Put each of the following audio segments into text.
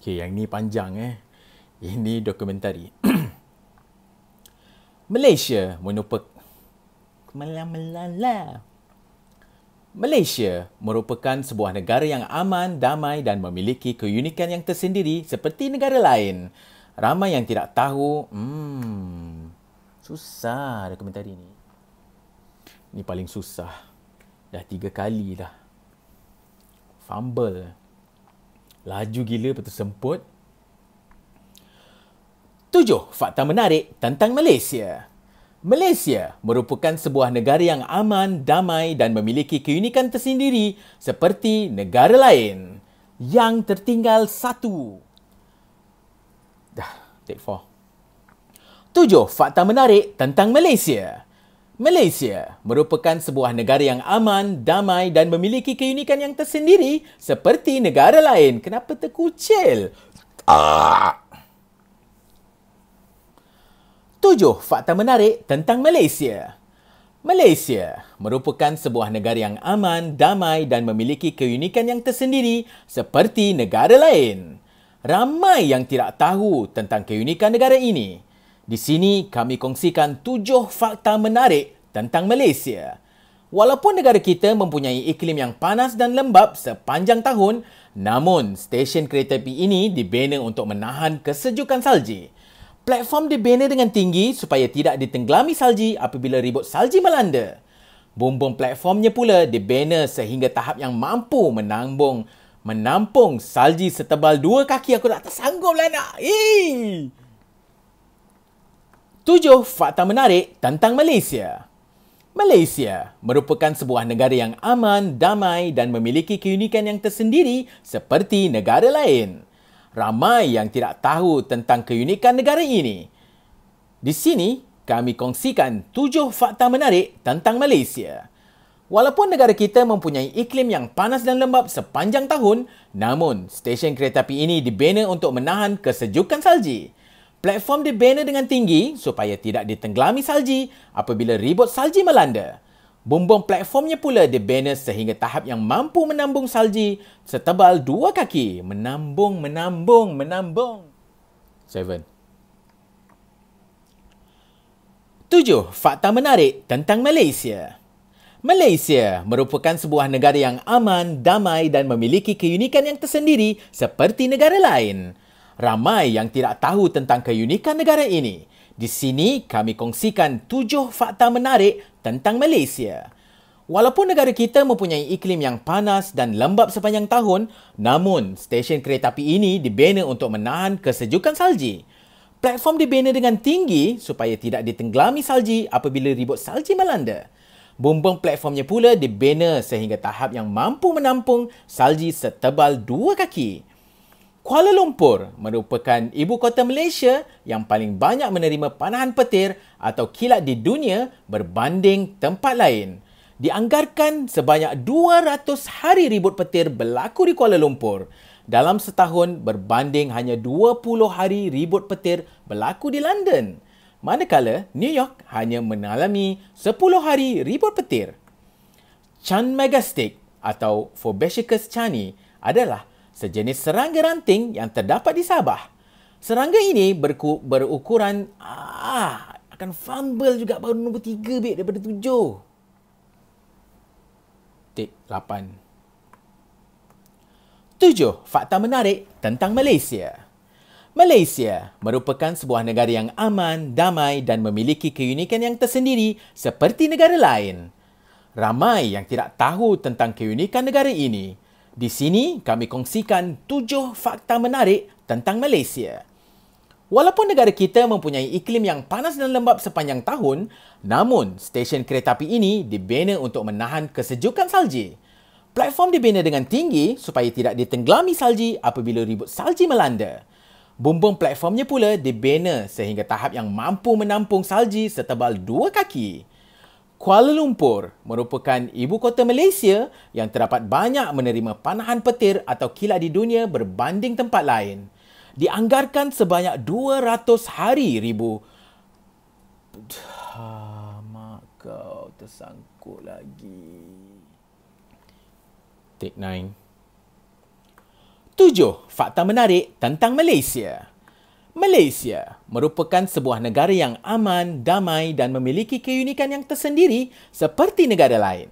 Okay, yang ni panjang Ini dokumentari. Malaysia merupakan sebuah negara yang aman, damai dan memiliki keunikan yang tersendiri seperti negara lain. Ramai yang tidak tahu. Susah dokumentari ni. Ni paling susah. Dah 3 kali dah. Fumble. Laju gila, betul semput. 7. Fakta menarik tentang Malaysia. Malaysia merupakan sebuah negara yang aman, damai dan memiliki keunikan tersendiri seperti negara lain. Yang tertinggal 1. Dah, take 4. 7. Fakta menarik tentang Malaysia. Malaysia merupakan sebuah negara yang aman, damai dan memiliki keunikan yang tersendiri seperti negara lain. Kenapa terkucil? 7. Fakta menarik tentang Malaysia. Malaysia merupakan sebuah negara yang aman, damai dan memiliki keunikan yang tersendiri seperti negara lain. Ramai yang tidak tahu tentang keunikan negara ini. Di sini kami kongsikan 7 fakta menarik tentang Malaysia. Walaupun negara kita mempunyai iklim yang panas dan lembap sepanjang tahun, namun stesen kereta api ini dibina untuk menahan kesejukan salji. Platform dibina dengan tinggi supaya tidak ditenggelami salji apabila ribut salji melanda. Bumbung platformnya pula dibina sehingga tahap yang mampu menampung salji setebal 2 kaki. Aku tak tersanggup lah nak. 7 fakta menarik tentang Malaysia. Malaysia merupakan sebuah negara yang aman, damai dan memiliki keunikan yang tersendiri seperti negara lain. Ramai yang tidak tahu tentang keunikan negara ini. Di sini, kami kongsikan 7 fakta menarik tentang Malaysia. Walaupun negara kita mempunyai iklim yang panas dan lembap sepanjang tahun, namun stesen kereta api ini dibina untuk menahan kesejukan salji. Platform dibina dengan tinggi supaya tidak ditenggelami salji apabila ribut salji melanda. Bumbung platformnya pula dibina sehingga tahap yang mampu menambung salji setebal 2 kaki. Menambung. 7. Fakta menarik tentang Malaysia. Malaysia merupakan sebuah negara yang aman, damai dan memiliki keunikan yang tersendiri seperti negara lain. Ramai yang tidak tahu tentang keunikan negara ini. Di sini kami kongsikan 7 fakta menarik tentang Malaysia. Walaupun negara kita mempunyai iklim yang panas dan lembap sepanjang tahun, namun stesen kereta api ini dibina untuk menahan kesejukan salji. Platform dibina dengan tinggi supaya tidak ditenggelami salji apabila ribut salji melanda. Bumbung platformnya pula dibina sehingga tahap yang mampu menampung salji setebal 2 kaki. Kuala Lumpur merupakan ibu kota Malaysia yang paling banyak menerima panahan petir atau kilat di dunia berbanding tempat lain. Dianggarkan sebanyak 200 hari ribut petir berlaku di Kuala Lumpur dalam setahun berbanding hanya 20 hari ribut petir berlaku di London. Manakala New York hanya mengalami 10 hari ribut petir. Chan Megastic atau Phobecicus chani adalah sejenis serangga ranting yang terdapat di Sabah. Serangga ini berukuran akan fumble juga baru nombor 3 daripada 7. Tik 8. 7 fakta menarik tentang Malaysia. Malaysia merupakan sebuah negara yang aman, damai dan memiliki keunikan yang tersendiri seperti negara lain. Ramai yang tidak tahu tentang keunikan negara ini. Di sini kami kongsikan 7 fakta menarik tentang Malaysia. Walaupun negara kita mempunyai iklim yang panas dan lembap sepanjang tahun, namun stesen kereta api ini dibina untuk menahan kesejukan salji. Platform dibina dengan tinggi supaya tidak ditenggelami salji apabila ribut salji melanda. Bumbung platformnya pula dibina sehingga tahap yang mampu menampung salji setebal 2 kaki. Kuala Lumpur merupakan ibu kota Malaysia yang terdapat banyak menerima panahan petir atau kilat di dunia berbanding tempat lain. Dianggarkan sebanyak 200 hari ribu. Mak kau tersangkut lagi. Take 9. 7 fakta menarik tentang Malaysia. Malaysia merupakan sebuah negara yang aman, damai dan memiliki keunikan yang tersendiri seperti negara lain.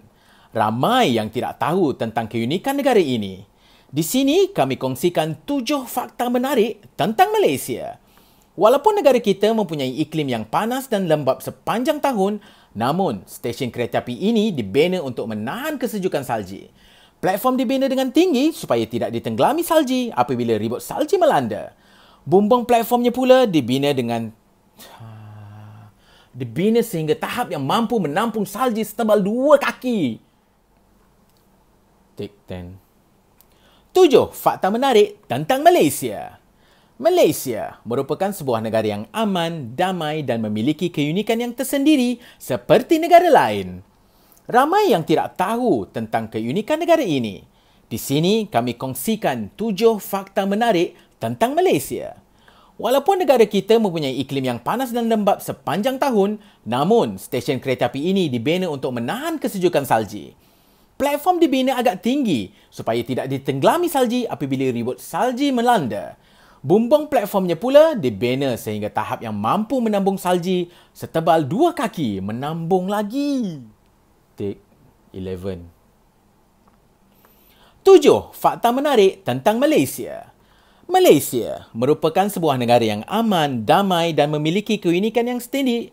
Ramai yang tidak tahu tentang keunikan negara ini. Di sini kami kongsikan 7 fakta menarik tentang Malaysia. Walaupun negara kita mempunyai iklim yang panas dan lembap sepanjang tahun, namun stesen kereta api ini dibina untuk menahan kesejukan salji. Platform dibina dengan tinggi supaya tidak ditenggelami salji apabila ribut salji melanda. Bumbung platformnya pula dibina sehingga tahap yang mampu menampung salji setebal 2 kaki. Take 10. 7 fakta menarik tentang Malaysia. Malaysia merupakan sebuah negara yang aman, damai dan memiliki keunikan yang tersendiri seperti negara lain. Ramai yang tidak tahu tentang keunikan negara ini. Di sini kami kongsikan 7 fakta menarik tentang Malaysia. Walaupun negara kita mempunyai iklim yang panas dan lembap sepanjang tahun, namun stesen kereta api ini dibina untuk menahan kesejukan salji. Platform dibina agak tinggi supaya tidak ditenggelami salji apabila ribut salji melanda. Bumbung platformnya pula dibina sehingga tahap yang mampu menambung salji setebal 2 kaki menambung lagi. Take 11. 7 fakta menarik tentang Malaysia. Malaysia merupakan sebuah negara yang aman, damai dan memiliki keunikan yang sendiri.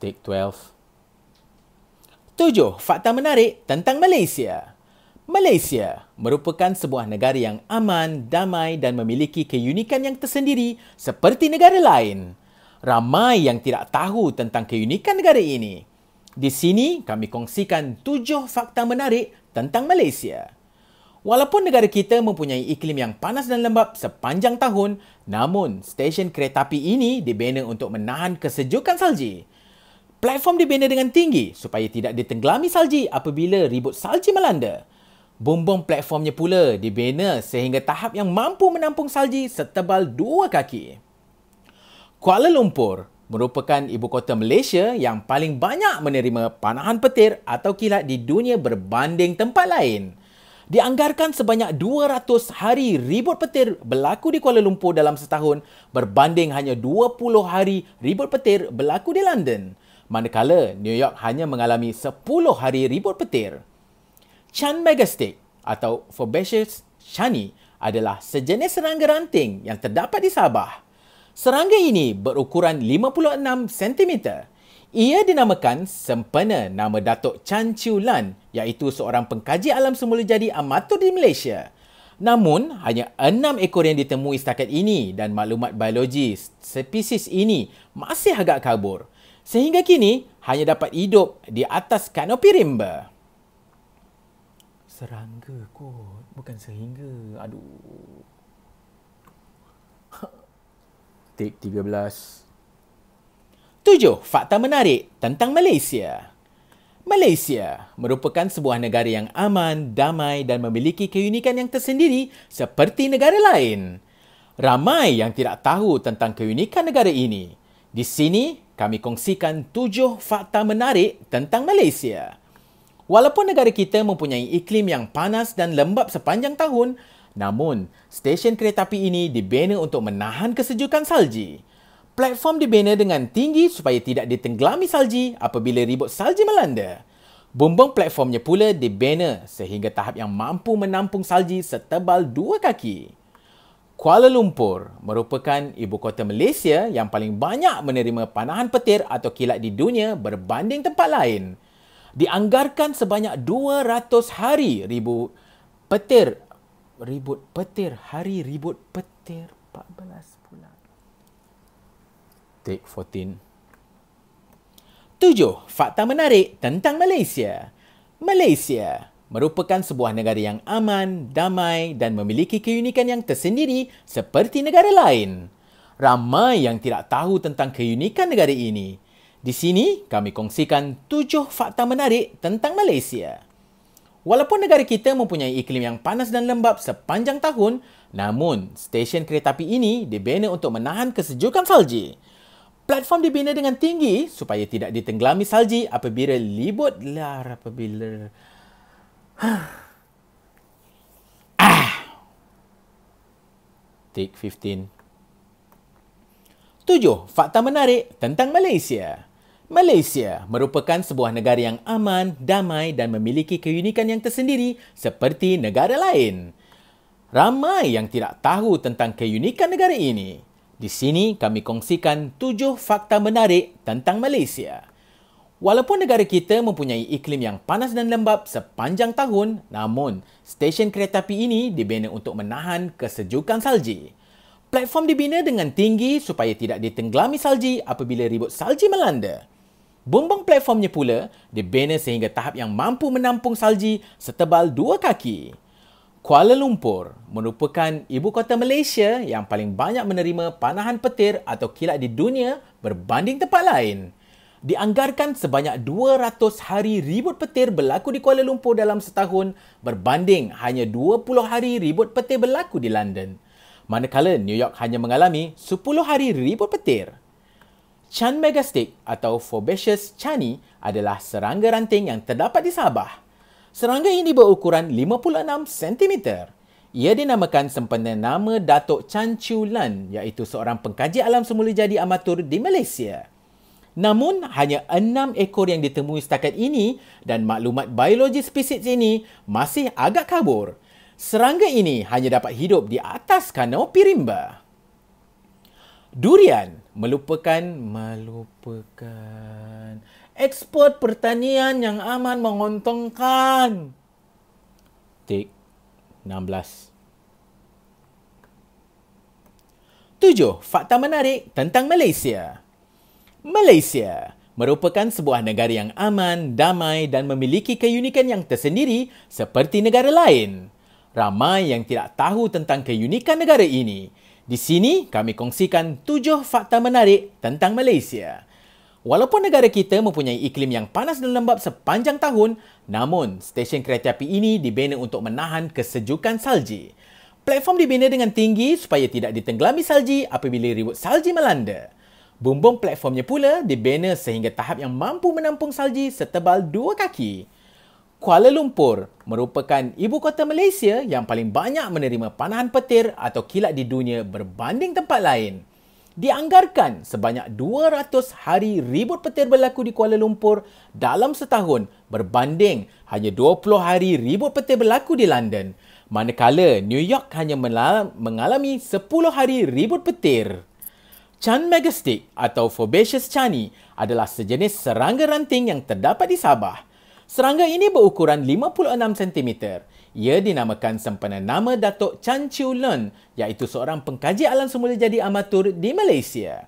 Take 12. 7 fakta menarik tentang Malaysia. Malaysia merupakan sebuah negara yang aman, damai dan memiliki keunikan yang tersendiri seperti negara lain. Ramai yang tidak tahu tentang keunikan negara ini. Di sini kami kongsikan 7 fakta menarik tentang Malaysia. Walaupun negara kita mempunyai iklim yang panas dan lembap sepanjang tahun, namun stesen kereta api ini dibina untuk menahan kesejukan salji. Platform dibina dengan tinggi supaya tidak ditenggelami salji apabila ribut salji melanda. Bumbung platformnya pula dibina sehingga tahap yang mampu menampung salji setebal 2 kaki. Kuala Lumpur merupakan ibu kota Malaysia yang paling banyak menerima panahan petir atau kilat di dunia berbanding tempat lain. Dianggarkan sebanyak 200 hari ribut petir berlaku di Kuala Lumpur dalam setahun berbanding hanya 20 hari ribut petir berlaku di London. Manakala New York hanya mengalami 10 hari ribut petir. Chan Megastick atau Fabaceous chani adalah sejenis serangga ranting yang terdapat di Sabah. Serangga ini berukuran 56 cm. Ia dinamakan sempena nama Datuk Chan Chiu Lan, iaitu seorang pengkaji alam semula jadi amatur di Malaysia. Namun, hanya 6 ekor yang ditemui setakat ini dan maklumat biologi spesies ini masih agak kabur. Sehingga kini, hanya dapat hidup di atas kanopi rimba. Serangga kot, bukan sehingga. Aduh. Take 13. 7 fakta menarik tentang Malaysia. Malaysia merupakan sebuah negara yang aman, damai dan memiliki keunikan yang tersendiri seperti negara lain. Ramai yang tidak tahu tentang keunikan negara ini. Di sini, kami kongsikan 7 fakta menarik tentang Malaysia. Walaupun negara kita mempunyai iklim yang panas dan lembap sepanjang tahun, namun stesen kereta api ini dibina untuk menahan kesejukan salji. Platform dibina dengan tinggi supaya tidak ditenggelami salji apabila ribut salji melanda. Bumbung platformnya pula dibina sehingga tahap yang mampu menampung salji setebal 2 kaki. Kuala Lumpur merupakan ibu kota Malaysia yang paling banyak menerima panahan petir atau kilat di dunia berbanding tempat lain. Dianggarkan sebanyak 200 hari ribut petir 14 bulan. Take 14. 7 fakta menarik tentang Malaysia. Malaysia merupakan sebuah negara yang aman, damai dan memiliki keunikan yang tersendiri seperti negara lain. Ramai yang tidak tahu tentang keunikan negara ini. Di sini, kami kongsikan 7 fakta menarik tentang Malaysia. Walaupun negara kita mempunyai iklim yang panas dan lembap sepanjang tahun, namun stesen kereta api ini dibina untuk menahan kesejukan salji. Platform dibina dengan tinggi supaya tidak ditenggelami salji apabila Take 15. 7. Fakta menarik tentang Malaysia. Malaysia merupakan sebuah negara yang aman, damai dan memiliki keunikan yang tersendiri seperti negara lain. Ramai yang tidak tahu tentang keunikan negara ini. Di sini kami kongsikan 7 fakta menarik tentang Malaysia. Walaupun negara kita mempunyai iklim yang panas dan lembap sepanjang tahun, namun stesen kereta api ini dibina untuk menahan kesejukan salji. Platform dibina dengan tinggi supaya tidak ditenggelami salji apabila ribut salji melanda. Bumbung platformnya pula dibina sehingga tahap yang mampu menampung salji setebal 2 kaki. Kuala Lumpur merupakan ibu kota Malaysia yang paling banyak menerima panahan petir atau kilat di dunia berbanding tempat lain. Dianggarkan sebanyak 200 hari ribut petir berlaku di Kuala Lumpur dalam setahun berbanding hanya 20 hari ribut petir berlaku di London. Manakala New York hanya mengalami 10 hari ribut petir. Chan Megastick atau Fabaceous chani adalah serangga ranting yang terdapat di Sabah. Serangga ini berukuran 56 cm. Ia dinamakan sempena nama Datuk Chan Chew Lan, iaitu seorang pengkaji alam semula jadi amatur di Malaysia. Namun, hanya 6 ekor yang ditemui setakat ini dan maklumat biologi spesies ini masih agak kabur. Serangga ini hanya dapat hidup di atas kanopi rimba. Durian melupakan ekspor pertanian yang aman menguntungkan. Take 16. 7. Fakta menarik tentang Malaysia. Malaysia merupakan sebuah negara yang aman, damai dan memiliki keunikan yang tersendiri seperti negara lain. Ramai yang tidak tahu tentang keunikan negara ini. Di sini kami kongsikan 7 fakta menarik tentang Malaysia. Walaupun negara kita mempunyai iklim yang panas dan lembap sepanjang tahun, namun stesen kereta api ini dibina untuk menahan kesejukan salji. Platform dibina dengan tinggi supaya tidak ditenggelami salji apabila ribut salji melanda. Bumbung platformnya pula dibina sehingga tahap yang mampu menampung salji setebal 2 kaki. Kuala Lumpur merupakan ibu kota Malaysia yang paling banyak menerima panahan petir atau kilat di dunia berbanding tempat lain. Dianggarkan sebanyak 200 hari ribut petir berlaku di Kuala Lumpur dalam setahun berbanding hanya 20 hari ribut petir berlaku di London. Manakala New York hanya mengalami 10 hari ribut petir. Chan Megastick atau Fabaceous chani adalah sejenis serangga ranting yang terdapat di Sabah. Serangga ini berukuran 56 cm. Ia dinamakan sempena nama Datuk Chan Chew Lan, iaitu seorang pengkaji alam semula jadi amatur di Malaysia.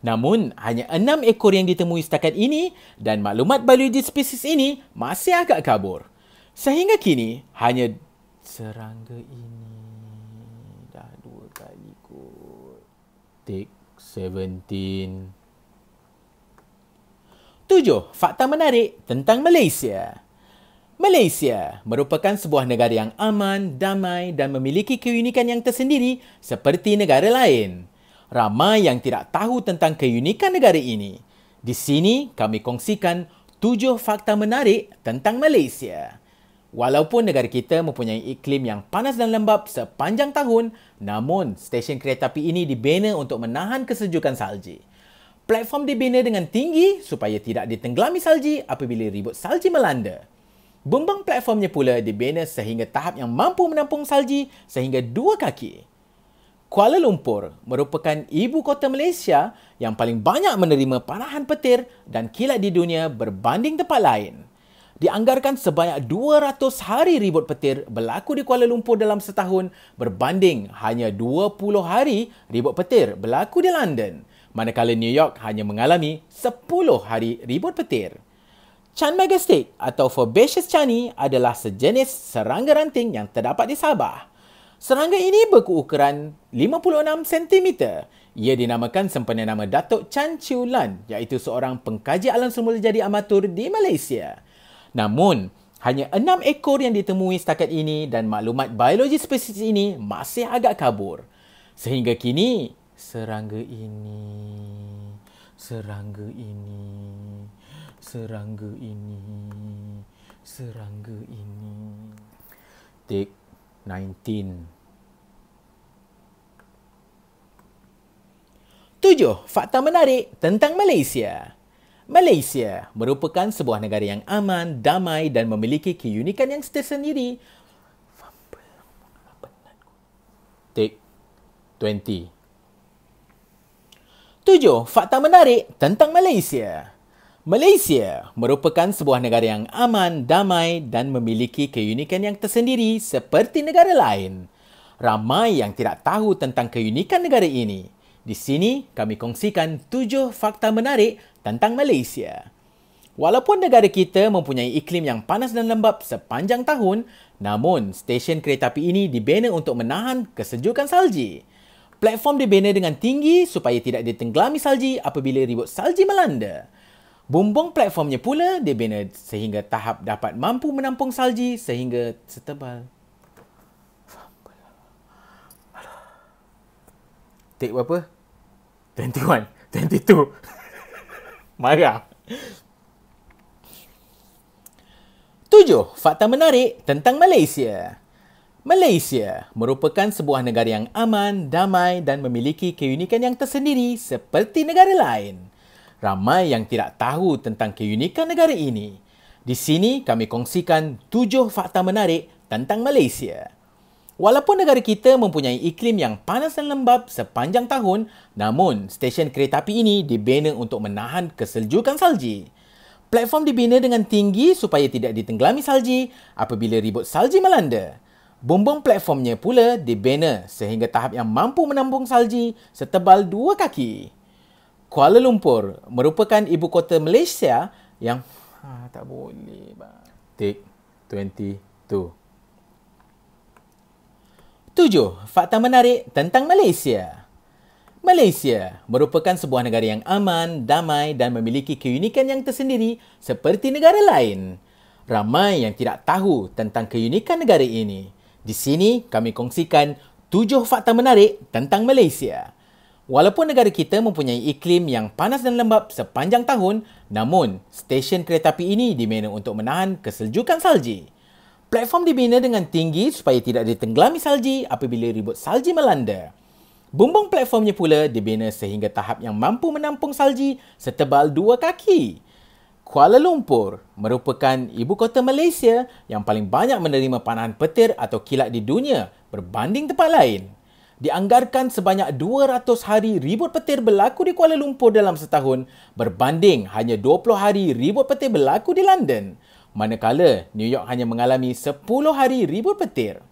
Namun, hanya 6 ekor yang ditemui setakat ini dan maklumat biologi spesies ini masih agak kabur. Sehingga kini, hanya serangga ini dah 2 kali kot. Take 17. 7. Fakta menarik tentang Malaysia. Malaysia merupakan sebuah negara yang aman, damai dan memiliki keunikan yang tersendiri seperti negara lain. Ramai yang tidak tahu tentang keunikan negara ini. Di sini kami kongsikan 7 fakta menarik tentang Malaysia. Walaupun negara kita mempunyai iklim yang panas dan lembap sepanjang tahun, namun stesen kereta api ini dibina untuk menahan kesejukan salji. Platform dibina dengan tinggi supaya tidak ditenggelami salji apabila ribut salji melanda. Bumbung platformnya pula dibina sehingga tahap yang mampu menampung salji sehingga 2 kaki. Kuala Lumpur merupakan ibu kota Malaysia yang paling banyak menerima panahan petir dan kilat di dunia berbanding tempat lain. Dianggarkan sebanyak 200 hari ribut petir berlaku di Kuala Lumpur dalam setahun berbanding hanya 20 hari ribut petir berlaku di London. Manakala New York hanya mengalami 10 hari ribut petir. Chan Megastick atau Fabaceous chani adalah sejenis serangga ranting yang terdapat di Sabah. Serangga ini berukuran 56 cm. Ia dinamakan sempena nama Datuk Chan Chew Lan, iaitu seorang pengkaji alam semula jadi amatur di Malaysia. Namun, hanya 6 ekor yang ditemui setakat ini dan maklumat biologi spesies ini masih agak kabur. Sehingga kini, serangga ini Take 19. 7. Fakta menarik tentang Malaysia. Malaysia merupakan sebuah negara yang aman, damai dan memiliki keunikan yang tersendiri. Take 20. 7. Fakta menarik tentang Malaysia. Malaysia merupakan sebuah negara yang aman, damai dan memiliki keunikan yang tersendiri seperti negara lain. Ramai yang tidak tahu tentang keunikan negara ini. Di sini kami kongsikan 7 fakta menarik tentang Malaysia. Walaupun negara kita mempunyai iklim yang panas dan lembap sepanjang tahun, namun stesen kereta api ini dibina untuk menahan kesejukan salji. Platform dibina dengan tinggi supaya tidak ditenggelami salji apabila ribut salji melanda. Bumbung platformnya pula dibina sehingga tahap dapat mampu menampung salji sehingga setebal. Take berapa? 21, 22. Marah. 7. Fakta menarik tentang Malaysia. Malaysia merupakan sebuah negara yang aman, damai dan memiliki keunikan yang tersendiri seperti negara lain. Ramai yang tidak tahu tentang keunikan negara ini. Di sini kami kongsikan 7 fakta menarik tentang Malaysia. Walaupun negara kita mempunyai iklim yang panas dan lembap sepanjang tahun, namun stesen kereta api ini dibina untuk menahan kesejukan salji. Platform dibina dengan tinggi supaya tidak ditenggelami salji apabila ribut salji melanda. Bumbung platformnya pula dibina sehingga tahap yang mampu menampung salji setebal 2 kaki. Kuala Lumpur merupakan ibu kota Malaysia yang... tak boleh. Take 22. 7. Fakta menarik tentang Malaysia. Malaysia merupakan sebuah negara yang aman, damai dan memiliki keunikan yang tersendiri seperti negara lain. Ramai yang tidak tahu tentang keunikan negara ini. Di sini kami kongsikan 7 fakta menarik tentang Malaysia. Walaupun negara kita mempunyai iklim yang panas dan lembap sepanjang tahun, namun stesen kereta api ini dibina untuk menahan kesejukan salji. Platform dibina dengan tinggi supaya tidak ditenggelami salji apabila ribut salji melanda. Bumbung platformnya pula dibina sehingga tahap yang mampu menampung salji setebal 2 kaki. Kuala Lumpur merupakan ibu kota Malaysia yang paling banyak menerima panahan petir atau kilat di dunia berbanding tempat lain. Dianggarkan sebanyak 200 hari ribut petir berlaku di Kuala Lumpur dalam setahun berbanding hanya 20 hari ribut petir berlaku di London. Manakala New York hanya mengalami 10 hari ribut petir.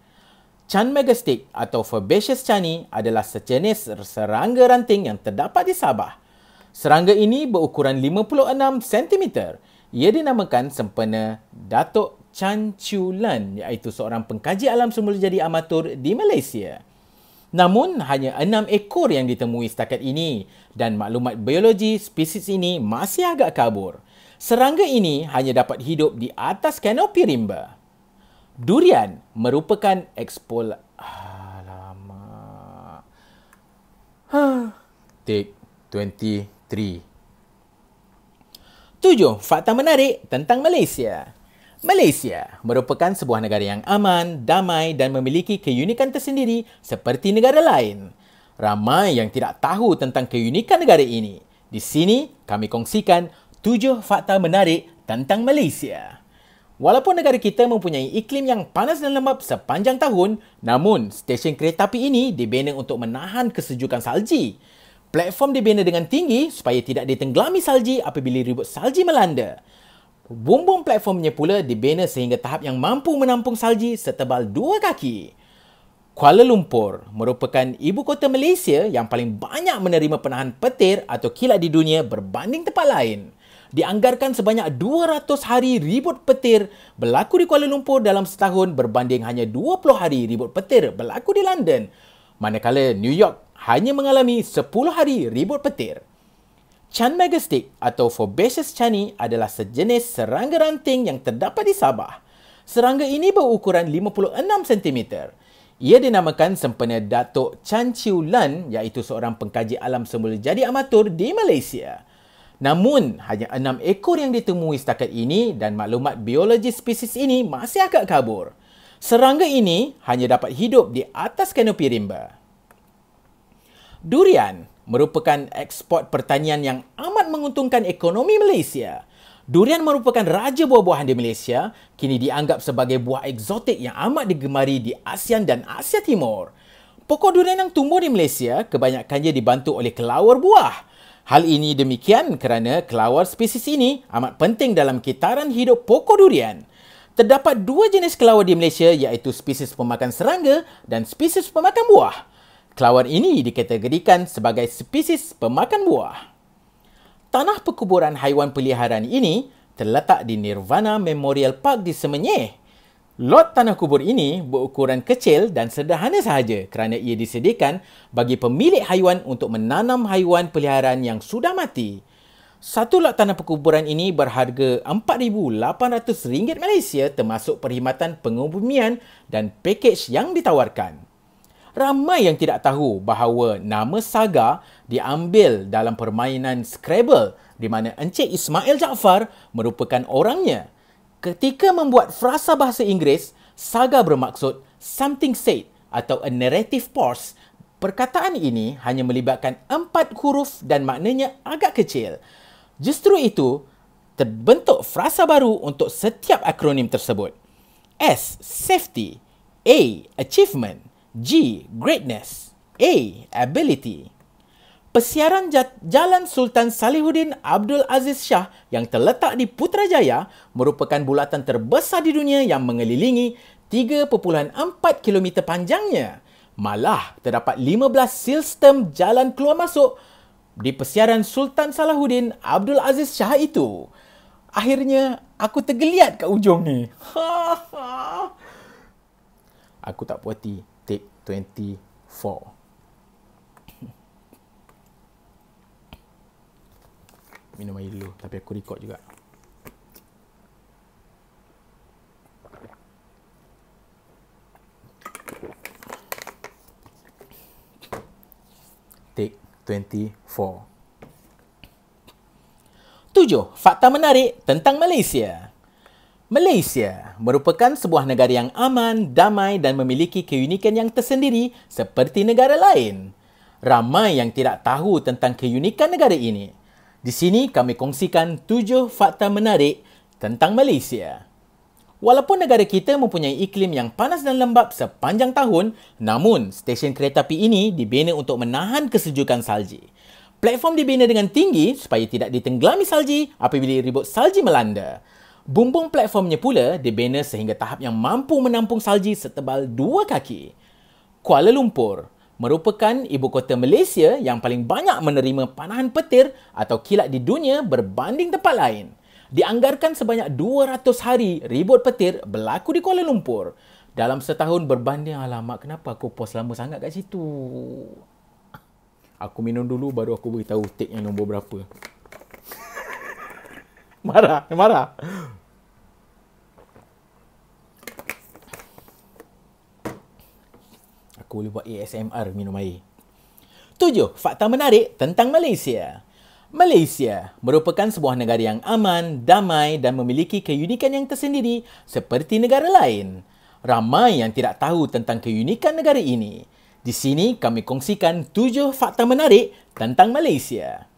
Chan Megastic atau Fabaceous chani adalah sejenis serangga ranting yang terdapat di Sabah. Serangga ini berukuran 56 cm. Ia dinamakan sempena Datuk Chan Chu Lan iaitu seorang pengkaji alam semula jadi amatur di Malaysia. Namun, hanya 6 ekor yang ditemui setakat ini dan maklumat biologi spesies ini masih agak kabur. Serangga ini hanya dapat hidup di atas kanopi rimba. Durian merupakan Alamak. Take 23. 7. Fakta menarik tentang Malaysia. Malaysia merupakan sebuah negara yang aman, damai dan memiliki keunikan tersendiri seperti negara lain. Ramai yang tidak tahu tentang keunikan negara ini. Di sini kami kongsikan 7 fakta menarik tentang Malaysia. Walaupun negara kita mempunyai iklim yang panas dan lembap sepanjang tahun, namun stesen kereta api ini dibina untuk menahan kesejukan salji. Platform dibina dengan tinggi supaya tidak ditenggelami salji apabila ribut salji melanda. Bumbung platformnya pula dibina sehingga tahap yang mampu menampung salji setebal 2 kaki. Kuala Lumpur merupakan ibu kota Malaysia yang paling banyak menerima penahan petir atau kilat di dunia berbanding tempat lain. Dianggarkan sebanyak 200 hari ribut petir berlaku di Kuala Lumpur dalam setahun berbanding hanya 20 hari ribut petir berlaku di London. Manakala New York hanya mengalami 10 hari ribut petir. Chan Megastic atau Fabaceous chani adalah sejenis serangga ranting yang terdapat di Sabah. Serangga ini berukuran 56 cm. Ia dinamakan sempena Datuk Chan Chu Lan iaitu seorang pengkaji alam semula jadi amatur di Malaysia. Namun, hanya 6 ekor yang ditemui setakat ini dan maklumat biologi spesies ini masih agak kabur. Serangga ini hanya dapat hidup di atas kanopi rimba. Durian merupakan ekspor pertanian yang amat menguntungkan ekonomi Malaysia. Durian merupakan raja buah-buahan di Malaysia, kini dianggap sebagai buah eksotik yang amat digemari di ASEAN dan Asia Timur. Pokok durian yang tumbuh di Malaysia kebanyakannya dibantu oleh kelawar buah. Hal ini demikian kerana kelawar spesies ini amat penting dalam kitaran hidup pokok durian. Terdapat dua jenis kelawar di Malaysia iaitu spesies pemakan serangga dan spesies pemakan buah. Kelawar ini dikategorikan sebagai spesies pemakan buah. Tanah perkuburan haiwan peliharaan ini terletak di Nirvana Memorial Park di Semenyih. Lot tanah kubur ini berukuran kecil dan sederhana sahaja kerana ia disediakan bagi pemilik haiwan untuk menanam haiwan peliharaan yang sudah mati. Satu lot tanah perkuburan ini berharga RM4,800 Malaysia termasuk perkhidmatan pengubumian dan pakej yang ditawarkan. Ramai yang tidak tahu bahawa nama Saga diambil dalam permainan Scrabble di mana Encik Ismail Jaafar merupakan orangnya. Ketika membuat frasa bahasa Inggeris, Saga bermaksud something said atau a narrative pause. Perkataan ini hanya melibatkan 4 huruf dan maknanya agak kecil. Justru itu, terbentuk frasa baru untuk setiap akronim tersebut. S. Safety. A. Achievement. G. Greatness. A. Ability. Persiaran Jalan Sultan Salihuddin Abdul Aziz Shah yang terletak di Putrajaya merupakan bulatan terbesar di dunia yang mengelilingi 3.4 km panjangnya. Malah, terdapat 15 sistem jalan keluar masuk di persiaran Sultan Salahuddin Abdul Aziz Shah itu. Akhirnya, aku tergeliat kat ujung ni. Aku tak puas hati. Take 24. Minum air dulu. Tapi aku record juga. Take 24. 7. Fakta menarik tentang Malaysia. Malaysia merupakan sebuah negara yang aman, damai dan memiliki keunikan yang tersendiri seperti negara lain. Ramai yang tidak tahu tentang keunikan negara ini. Di sini kami kongsikan 7 fakta menarik tentang Malaysia. Walaupun negara kita mempunyai iklim yang panas dan lembap sepanjang tahun, namun stesen kereta api ini dibina untuk menahan kesejukan salji. Platform dibina dengan tinggi supaya tidak ditenggelami salji apabila ribut salji melanda. Bumbung platformnya pula dibina sehingga tahap yang mampu menampung salji setebal 2 kaki. Kuala Lumpur merupakan ibu kota Malaysia yang paling banyak menerima panahan petir atau kilat di dunia berbanding tempat lain. Dianggarkan sebanyak 200 hari ribut petir berlaku di Kuala Lumpur. Dalam setahun berbanding, alamak, kenapa aku pause lama sangat kat situ? Aku minum dulu baru aku beritahu take yang nombor berapa. Marah. Aku boleh buat ASMR minum air. 7. Fakta menarik tentang Malaysia. Malaysia merupakan sebuah negara yang aman, damai dan memiliki keunikan yang tersendiri seperti negara lain. Ramai yang tidak tahu tentang keunikan negara ini. Di sini kami kongsikan 7 fakta menarik tentang Malaysia.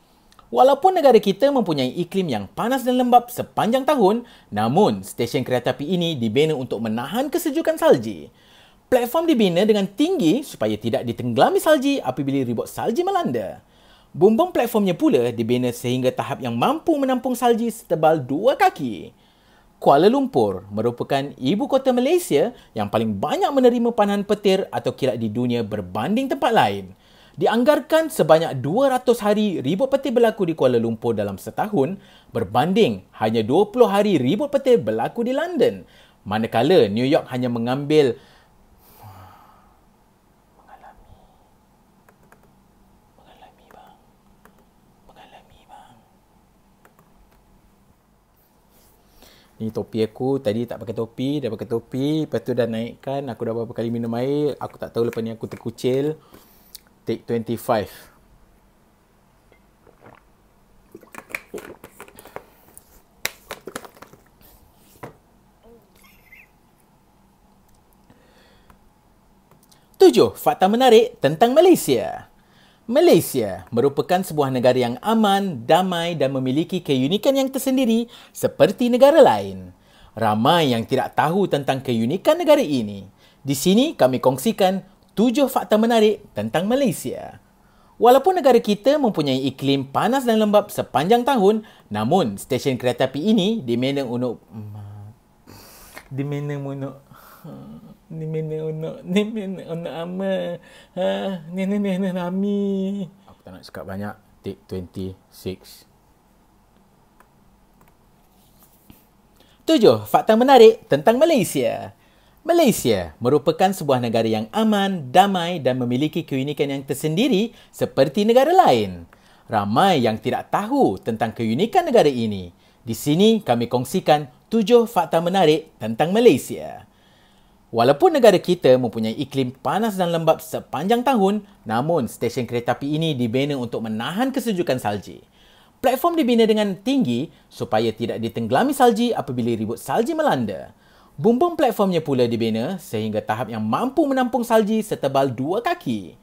Walaupun negara kita mempunyai iklim yang panas dan lembap sepanjang tahun, namun stesen kereta api ini dibina untuk menahan kesejukan salji. Platform dibina dengan tinggi supaya tidak ditenggelami salji apabila ribut salji melanda. Bumbung platformnya pula dibina sehingga tahap yang mampu menampung salji setebal 2 kaki. Kuala Lumpur merupakan ibu kota Malaysia yang paling banyak menerima panahan petir atau kilat di dunia berbanding tempat lain. Dianggarkan sebanyak 200 hari ribut petir berlaku di Kuala Lumpur dalam setahun berbanding hanya 20 hari ribut petir berlaku di London. Manakala New York hanya mengambil Ni topi aku, tadi tak pakai topi, dah pakai topi, lepas tu dah naikkan, aku dah berapa kali minum air, aku tak tahu lepas ni aku terkucil. Take 25. Tujuh, fakta menarik tentang Malaysia. Malaysia merupakan sebuah negara yang aman, damai dan memiliki keunikan yang tersendiri seperti negara lain. Ramai yang tidak tahu tentang keunikan negara ini. Di sini kami kongsikan 7 fakta menarik tentang Malaysia. Walaupun negara kita mempunyai iklim panas dan lembap sepanjang tahun, namun stesen kereta api ini di mana untuk Nami. Aku tak nak cakap banyak. Take 26. 7. Fakta menarik tentang Malaysia. Malaysia merupakan sebuah negara yang aman, damai dan memiliki keunikan yang tersendiri seperti negara lain. Ramai yang tidak tahu tentang keunikan negara ini. Di sini kami kongsikan 7 fakta menarik tentang Malaysia. Walaupun negara kita mempunyai iklim panas dan lembap sepanjang tahun, namun stesen kereta api ini dibina untuk menahan kesejukan salji. Platform dibina dengan tinggi supaya tidak ditenggelami salji apabila ribut salji melanda. Bumbung platformnya pula dibina sehingga tahap yang mampu menampung salji setebal 2 kaki.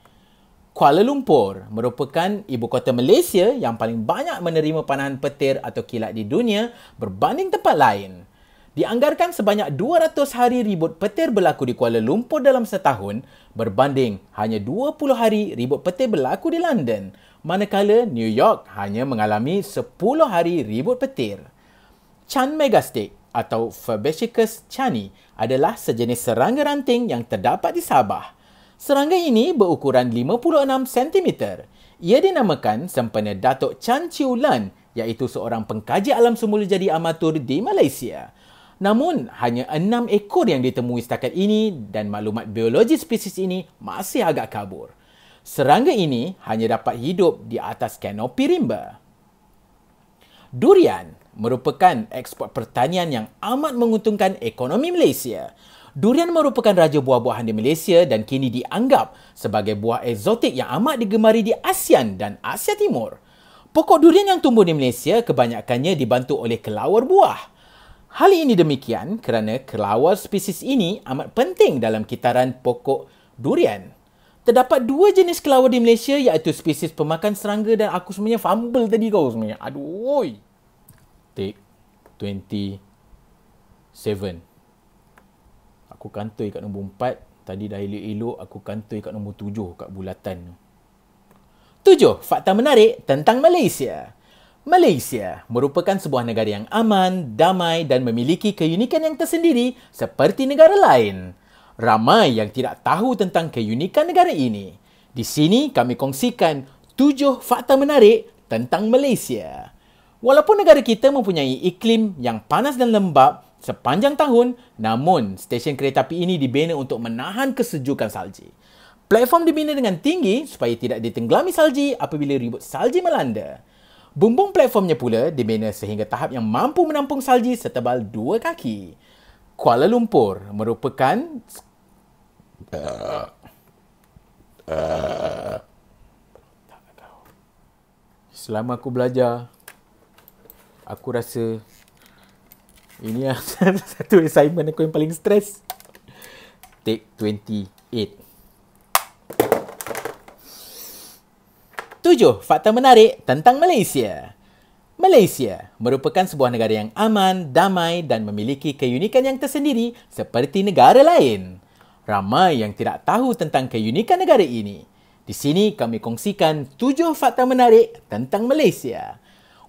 Kuala Lumpur merupakan ibu kota Malaysia yang paling banyak menerima panahan petir atau kilat di dunia berbanding tempat lain. Dianggarkan sebanyak 200 hari ribut petir berlaku di Kuala Lumpur dalam setahun berbanding hanya 20 hari ribut petir berlaku di London, manakala New York hanya mengalami 10 hari ribut petir. Chan Megastick atau Fabaceous chani adalah sejenis serangga ranting yang terdapat di Sabah. Serangga ini berukuran 56 cm. Ia dinamakan sempena Datuk Chan Chiu Lan, iaitu seorang pengkaji alam semula jadi amatur di Malaysia. Namun, hanya 6 ekor yang ditemui setakat ini dan maklumat biologi spesies ini masih agak kabur. Serangga ini hanya dapat hidup di atas kanopi rimba. Durian merupakan ekspor pertanian yang amat menguntungkan ekonomi Malaysia. Durian merupakan raja buah-buahan di Malaysia dan kini dianggap sebagai buah eksotik yang amat digemari di ASEAN dan Asia Timur. Pokok durian yang tumbuh di Malaysia kebanyakannya dibantu oleh kelawar buah. Hal ini demikian kerana kelawar spesies ini amat penting dalam kitaran pokok durian. Terdapat 2 jenis kelawar di Malaysia iaitu spesies pemakan serangga dan aku sebenarnya fumble tadi kau sebenarnya. Aduh. Take 27. Aku kantoi kat nombor 4. Tadi dah elok-elok aku kantoi kat nombor 7 kat bulatan. 7. Fakta menarik tentang Malaysia. Malaysia merupakan sebuah negara yang aman, damai dan memiliki keunikan yang tersendiri seperti negara lain. Ramai yang tidak tahu tentang keunikan negara ini. Di sini kami kongsikan 7 fakta menarik tentang Malaysia. Walaupun negara kita mempunyai iklim yang panas dan lembap sepanjang tahun, namun stesen kereta api ini dibina untuk menahan kesejukan salji. Platform dibina dengan tinggi supaya tidak ditenggelami salji apabila ribut salji melanda. Bumbung platformnya pula dibina sehingga tahap yang mampu menampung salji setebal 2 kaki. Kuala Lumpur merupakan selama aku belajar, aku rasa ini satu assignment aku yang paling stres. Take 28. 7. Fakta menarik tentang Malaysia. Malaysia merupakan sebuah negara yang aman, damai dan memiliki keunikan yang tersendiri seperti negara lain. Ramai yang tidak tahu tentang keunikan negara ini. Di sini kami kongsikan 7 fakta menarik tentang Malaysia.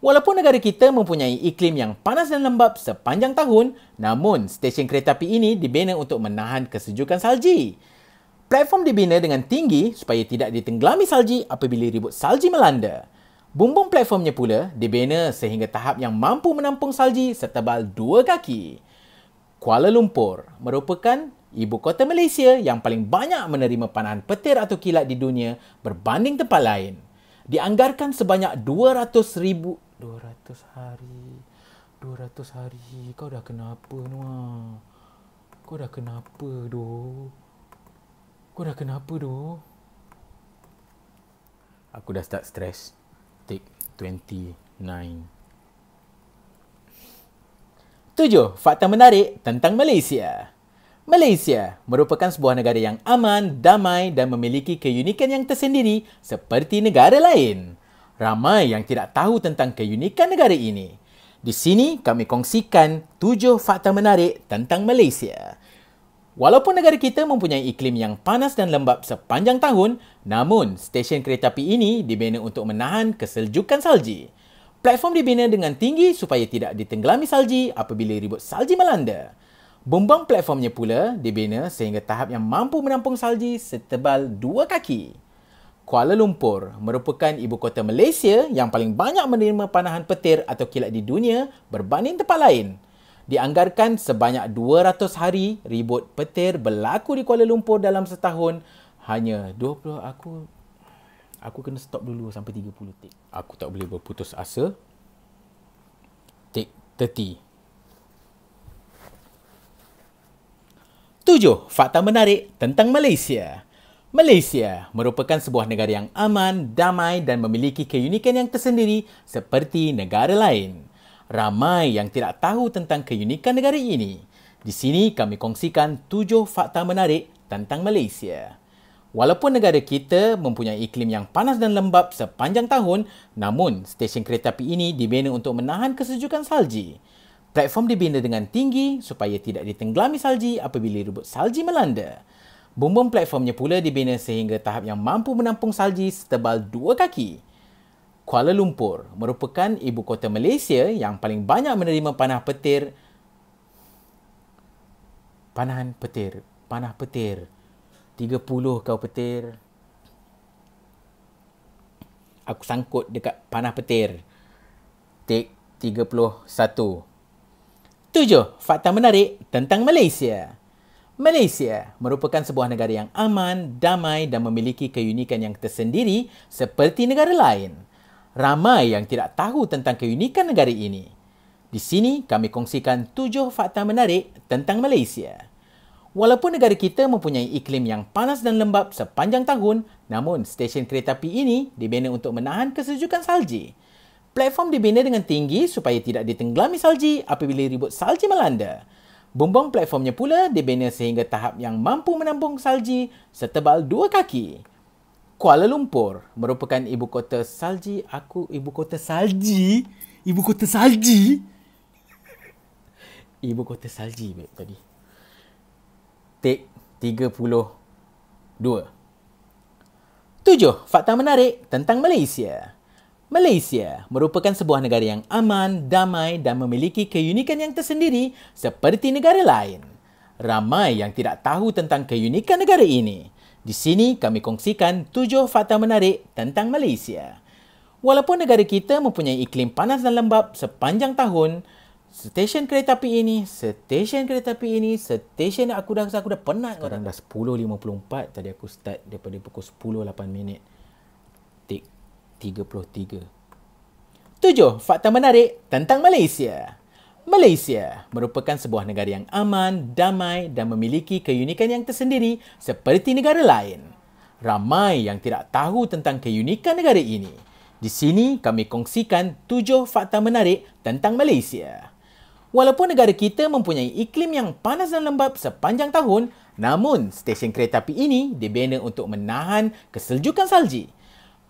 Walaupun negara kita mempunyai iklim yang panas dan lembap sepanjang tahun, namun stesen kereta api ini dibina untuk menahan kesejukan salji. Platform dibina dengan tinggi supaya tidak ditenggelami salji apabila ribut salji melanda. Bumbung platformnya pula dibina sehingga tahap yang mampu menampung salji setebal 2 kaki. Kuala Lumpur merupakan ibu kota Malaysia yang paling banyak menerima panahan petir atau kilat di dunia berbanding tempat lain. Dianggarkan sebanyak 200 hari. Kau dah kenapa, Noah? Kau dah kenapa, doh? Aku dah start stress. Take 29. 7. Fakta menarik tentang Malaysia. Malaysia merupakan sebuah negara yang aman, damai dan memiliki keunikan yang tersendiri seperti negara lain. Ramai yang tidak tahu tentang keunikan negara ini. Di sini kami kongsikan 7 fakta menarik tentang Malaysia. Walaupun negara kita mempunyai iklim yang panas dan lembap sepanjang tahun, namun stesen kereta api ini dibina untuk menahan keseljukan salji. Platform dibina dengan tinggi supaya tidak ditenggelami salji apabila ribut salji melanda. Bumbang platformnya pula dibina sehingga tahap yang mampu menampung salji setebal 2 kaki. Kuala Lumpur merupakan ibu kota Malaysia yang paling banyak menerima panahan petir atau kilat di dunia berbanding tempat lain. Dianggarkan sebanyak 200 hari ribut petir berlaku di Kuala Lumpur dalam setahun. Hanya 20... Aku kena stop dulu sampai 30 tik. Aku tak boleh berputus asa. Tik 30. 7 fakta menarik tentang Malaysia. Malaysia merupakan sebuah negara yang aman, damai dan memiliki keunikan yang tersendiri seperti negara lain. Ramai yang tidak tahu tentang keunikan negara ini. Di sini kami kongsikan 7 fakta menarik tentang Malaysia. Walaupun negara kita mempunyai iklim yang panas dan lembap sepanjang tahun, namun stesen kereta api ini dibina untuk menahan kesejukan salji. Platform dibina dengan tinggi supaya tidak ditenggelami salji apabila ribut salji melanda. Bumbung platformnya pula dibina sehingga tahap yang mampu menampung salji setebal 2 kaki. Kuala Lumpur merupakan ibu kota Malaysia yang paling banyak menerima panah petir. Panah petir. 30 kau petir. Aku sangkut dekat panah petir. Take 31. 7 fakta menarik tentang Malaysia. Malaysia merupakan sebuah negara yang aman, damai dan memiliki keunikan yang tersendiri seperti negara lain. Ramai yang tidak tahu tentang keunikan negara ini. Di sini kami kongsikan 7 fakta menarik tentang Malaysia. Walaupun negara kita mempunyai iklim yang panas dan lembap sepanjang tahun, namun stesen kereta api ini dibina untuk menahan kesejukan salji. Platform dibina dengan tinggi supaya tidak ditenggelami salji apabila ribut salji melanda. Bumbung platformnya pula dibina sehingga tahap yang mampu menampung salji setebal 2 kaki. Kuala Lumpur merupakan ibu kota salji. Ibu kota salji babe tadi. Take 32. 7 fakta menarik tentang Malaysia. Malaysia merupakan sebuah negara yang aman, damai dan memiliki keunikan yang tersendiri seperti negara lain. Ramai yang tidak tahu tentang keunikan negara ini. Di sini kami kongsikan 7 fakta menarik tentang Malaysia. Walaupun negara kita mempunyai iklim panas dan lembap sepanjang tahun, stesen kereta api ini, aku dah penat. Sekarang dah 10.54, tadi aku start daripada pukul 10.08. Tik 33. 7 fakta menarik tentang Malaysia. Malaysia merupakan sebuah negara yang aman, damai dan memiliki keunikan yang tersendiri seperti negara lain. Ramai yang tidak tahu tentang keunikan negara ini. Di sini kami kongsikan 7 fakta menarik tentang Malaysia. Walaupun negara kita mempunyai iklim yang panas dan lembap sepanjang tahun, namun stesen kereta api ini dibina untuk menahan keseljukan salji.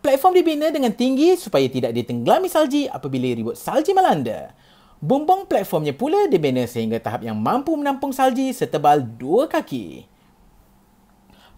Platform dibina dengan tinggi supaya tidak ditenggelami salji apabila ribut salji melanda. Bumbung platformnya pula dibina sehingga tahap yang mampu menampung salji setebal 2 kaki.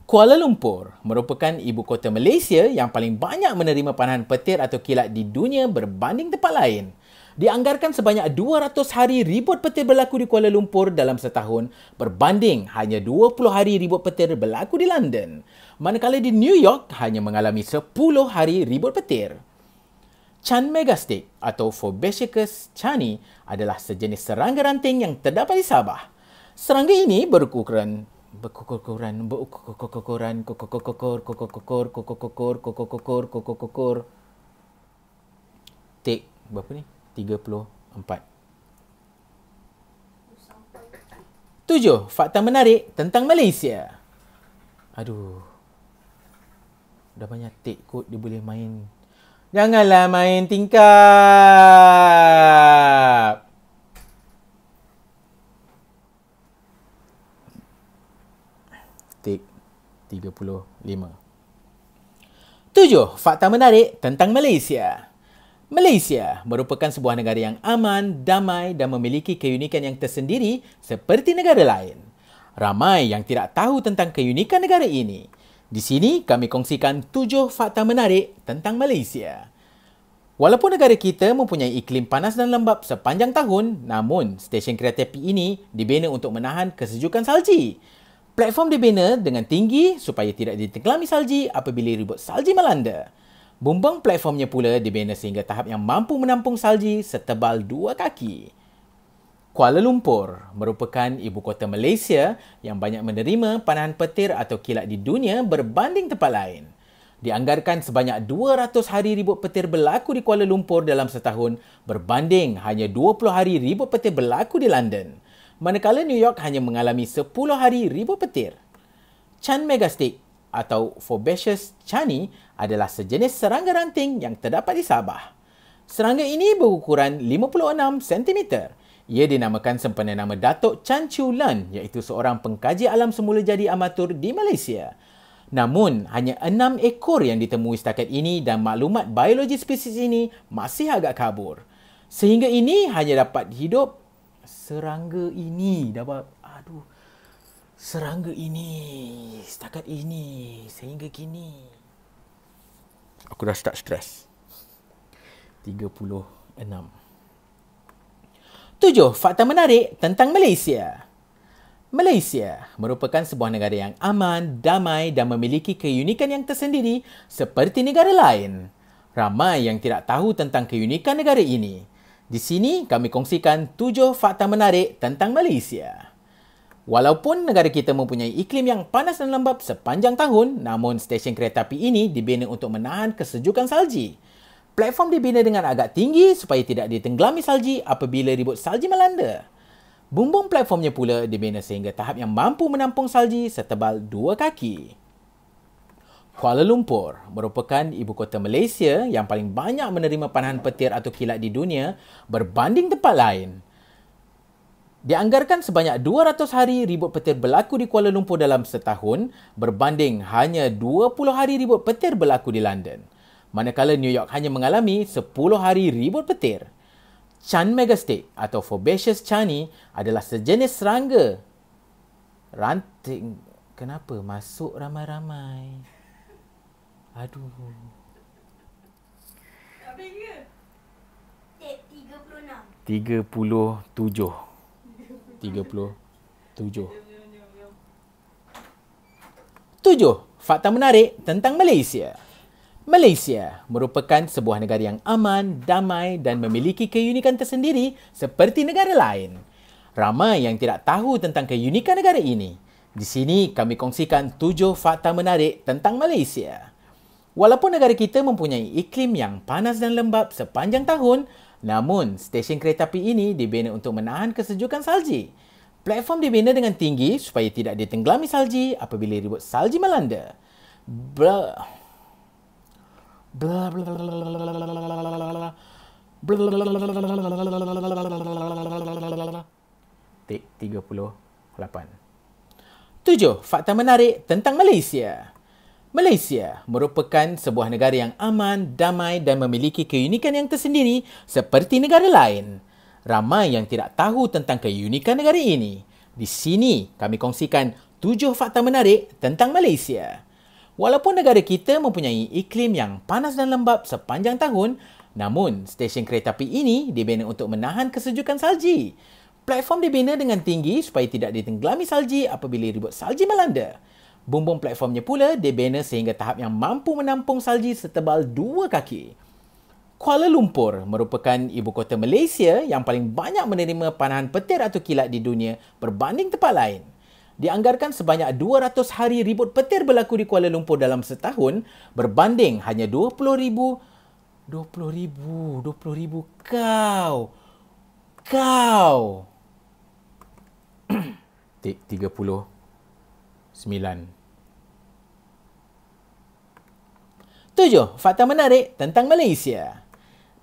Kuala Lumpur merupakan ibu kota Malaysia yang paling banyak menerima panahan petir atau kilat di dunia berbanding tempat lain. Dianggarkan sebanyak 200 hari ribut petir berlaku di Kuala Lumpur dalam setahun berbanding hanya 20 hari ribut petir berlaku di London. Manakala di New York hanya mengalami 10 hari ribut petir. Chan Megastick atau Fabaceous chani adalah sejenis serangga ranting yang terdapat di Sabah. Serangga ini berukuran Tik berapa ni? 34. 7 fakta menarik tentang Malaysia. Aduh. Dah banyak tik kot dia boleh main. Janganlah main tingkap. 35. 7. Fakta menarik tentang Malaysia. Malaysia merupakan sebuah negara yang aman, damai dan memiliki keunikan yang tersendiri seperti negara lain. Ramai yang tidak tahu tentang keunikan negara ini. Di sini kami kongsikan 7 fakta menarik tentang Malaysia. Walaupun negara kita mempunyai iklim panas dan lembap sepanjang tahun, namun stesen kereta api ini dibina untuk menahan kesejukan salji. Platform dibina dengan tinggi supaya tidak ditenggelami salji apabila ribut salji melanda. Bumbung platformnya pula dibina sehingga tahap yang mampu menampung salji setebal 2 kaki. Kuala Lumpur merupakan ibu kota Malaysia yang banyak menerima panahan petir atau kilat di dunia berbanding tempat lain. Dianggarkan sebanyak 200 hari ribut petir berlaku di Kuala Lumpur dalam setahun berbanding hanya 20 hari ribut petir berlaku di London. Manakala New York hanya mengalami 10 hari ribut petir. Chan Megastick atau Fabaceous chani adalah sejenis serangga ranting yang terdapat di Sabah. Serangga ini berukuran 56 cm. Ia dinamakan sempena nama Datuk Chan Chu Lan, iaitu seorang pengkaji alam semula jadi amatur di Malaysia. Namun, hanya 6 ekor yang ditemui setakat ini dan maklumat biologi spesies ini masih agak kabur. Sehingga ini hanya dapat hidup serangga ini setakat ini sehingga kini. Aku dah start stres. 36. 7. Fakta menarik tentang Malaysia. Malaysia merupakan sebuah negara yang aman, damai dan memiliki keunikan yang tersendiri seperti negara lain. Ramai yang tidak tahu tentang keunikan negara ini. Di sini kami kongsikan 7 fakta menarik tentang Malaysia. Walaupun negara kita mempunyai iklim yang panas dan lembap sepanjang tahun, namun stesen kereta api ini dibina untuk menahan kesejukan salji. Platform dibina dengan agak tinggi supaya tidak ditenggelami salji apabila ribut salji melanda. Bumbung platformnya pula dibina sehingga tahap yang mampu menampung salji setebal 2 kaki. Kuala Lumpur merupakan ibu kota Malaysia yang paling banyak menerima panahan petir atau kilat di dunia berbanding tempat lain. Dianggarkan sebanyak 200 hari ribut petir berlaku di Kuala Lumpur dalam setahun berbanding hanya 20 hari ribut petir berlaku di London. Manakala New York hanya mengalami 10 hari ribut petir. Chan Megastick atau Fabaceous chani adalah sejenis serangga ranting. Kenapa masuk ramai-ramai? Aduh. Habis ke? 36. 37. 7. Fakta menarik tentang Malaysia. Malaysia merupakan sebuah negara yang aman, damai dan memiliki keunikan tersendiri seperti negara lain. Ramai yang tidak tahu tentang keunikan negara ini. Di sini kami kongsikan 7 fakta menarik tentang Malaysia. Walaupun negara kita mempunyai iklim yang panas dan lembap sepanjang tahun, namun stesen kereta api ini dibina untuk menahan kesejukan salji. Platform dibina dengan tinggi supaya tidak ditenggelami salji apabila ribut salji melanda. 38. 7. Fakta menarik tentang Malaysia. Malaysia merupakan sebuah negara yang aman, damai dan memiliki keunikan yang tersendiri seperti negara lain. Ramai yang tidak tahu tentang keunikan negara ini. Di sini kami kongsikan 7 fakta menarik tentang Malaysia. Walaupun negara kita mempunyai iklim yang panas dan lembap sepanjang tahun, namun stesen kereta api ini dibina untuk menahan kesejukan salji. Platform dibina dengan tinggi supaya tidak ditenggelami salji apabila ribut salji melanda. Bumbung platformnya pula dibina sehingga tahap yang mampu menampung salji setebal 2 kaki. Kuala Lumpur merupakan ibu kota Malaysia yang paling banyak menerima panahan petir atau kilat di dunia berbanding tempat lain. Dianggarkan sebanyak 200 hari ribut petir berlaku di Kuala Lumpur dalam setahun berbanding hanya 20,000 kau. 39. 7. Fakta menarik tentang Malaysia.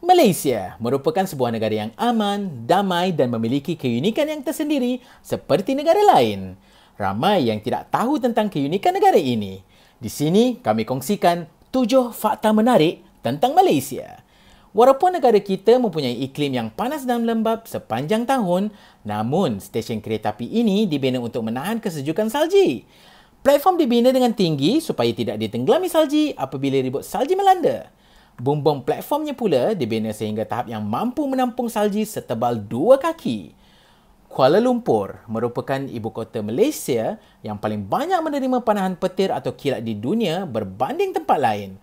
Malaysia merupakan sebuah negara yang aman, damai dan memiliki keunikan yang tersendiri seperti negara lain. Ramai yang tidak tahu tentang keunikan negara ini. Di sini kami kongsikan 7 fakta menarik tentang Malaysia. Walaupun negara kita mempunyai iklim yang panas dan lembap sepanjang tahun, namun stesen kereta api ini dibina untuk menahan kesejukan salji. Platform dibina dengan tinggi supaya tidak ditenggelami salji apabila ribut salji melanda. Bumbung platformnya pula dibina sehingga tahap yang mampu menampung salji setebal 2 kaki. Kuala Lumpur merupakan ibu kota Malaysia yang paling banyak menerima panahan petir atau kilat di dunia berbanding tempat lain.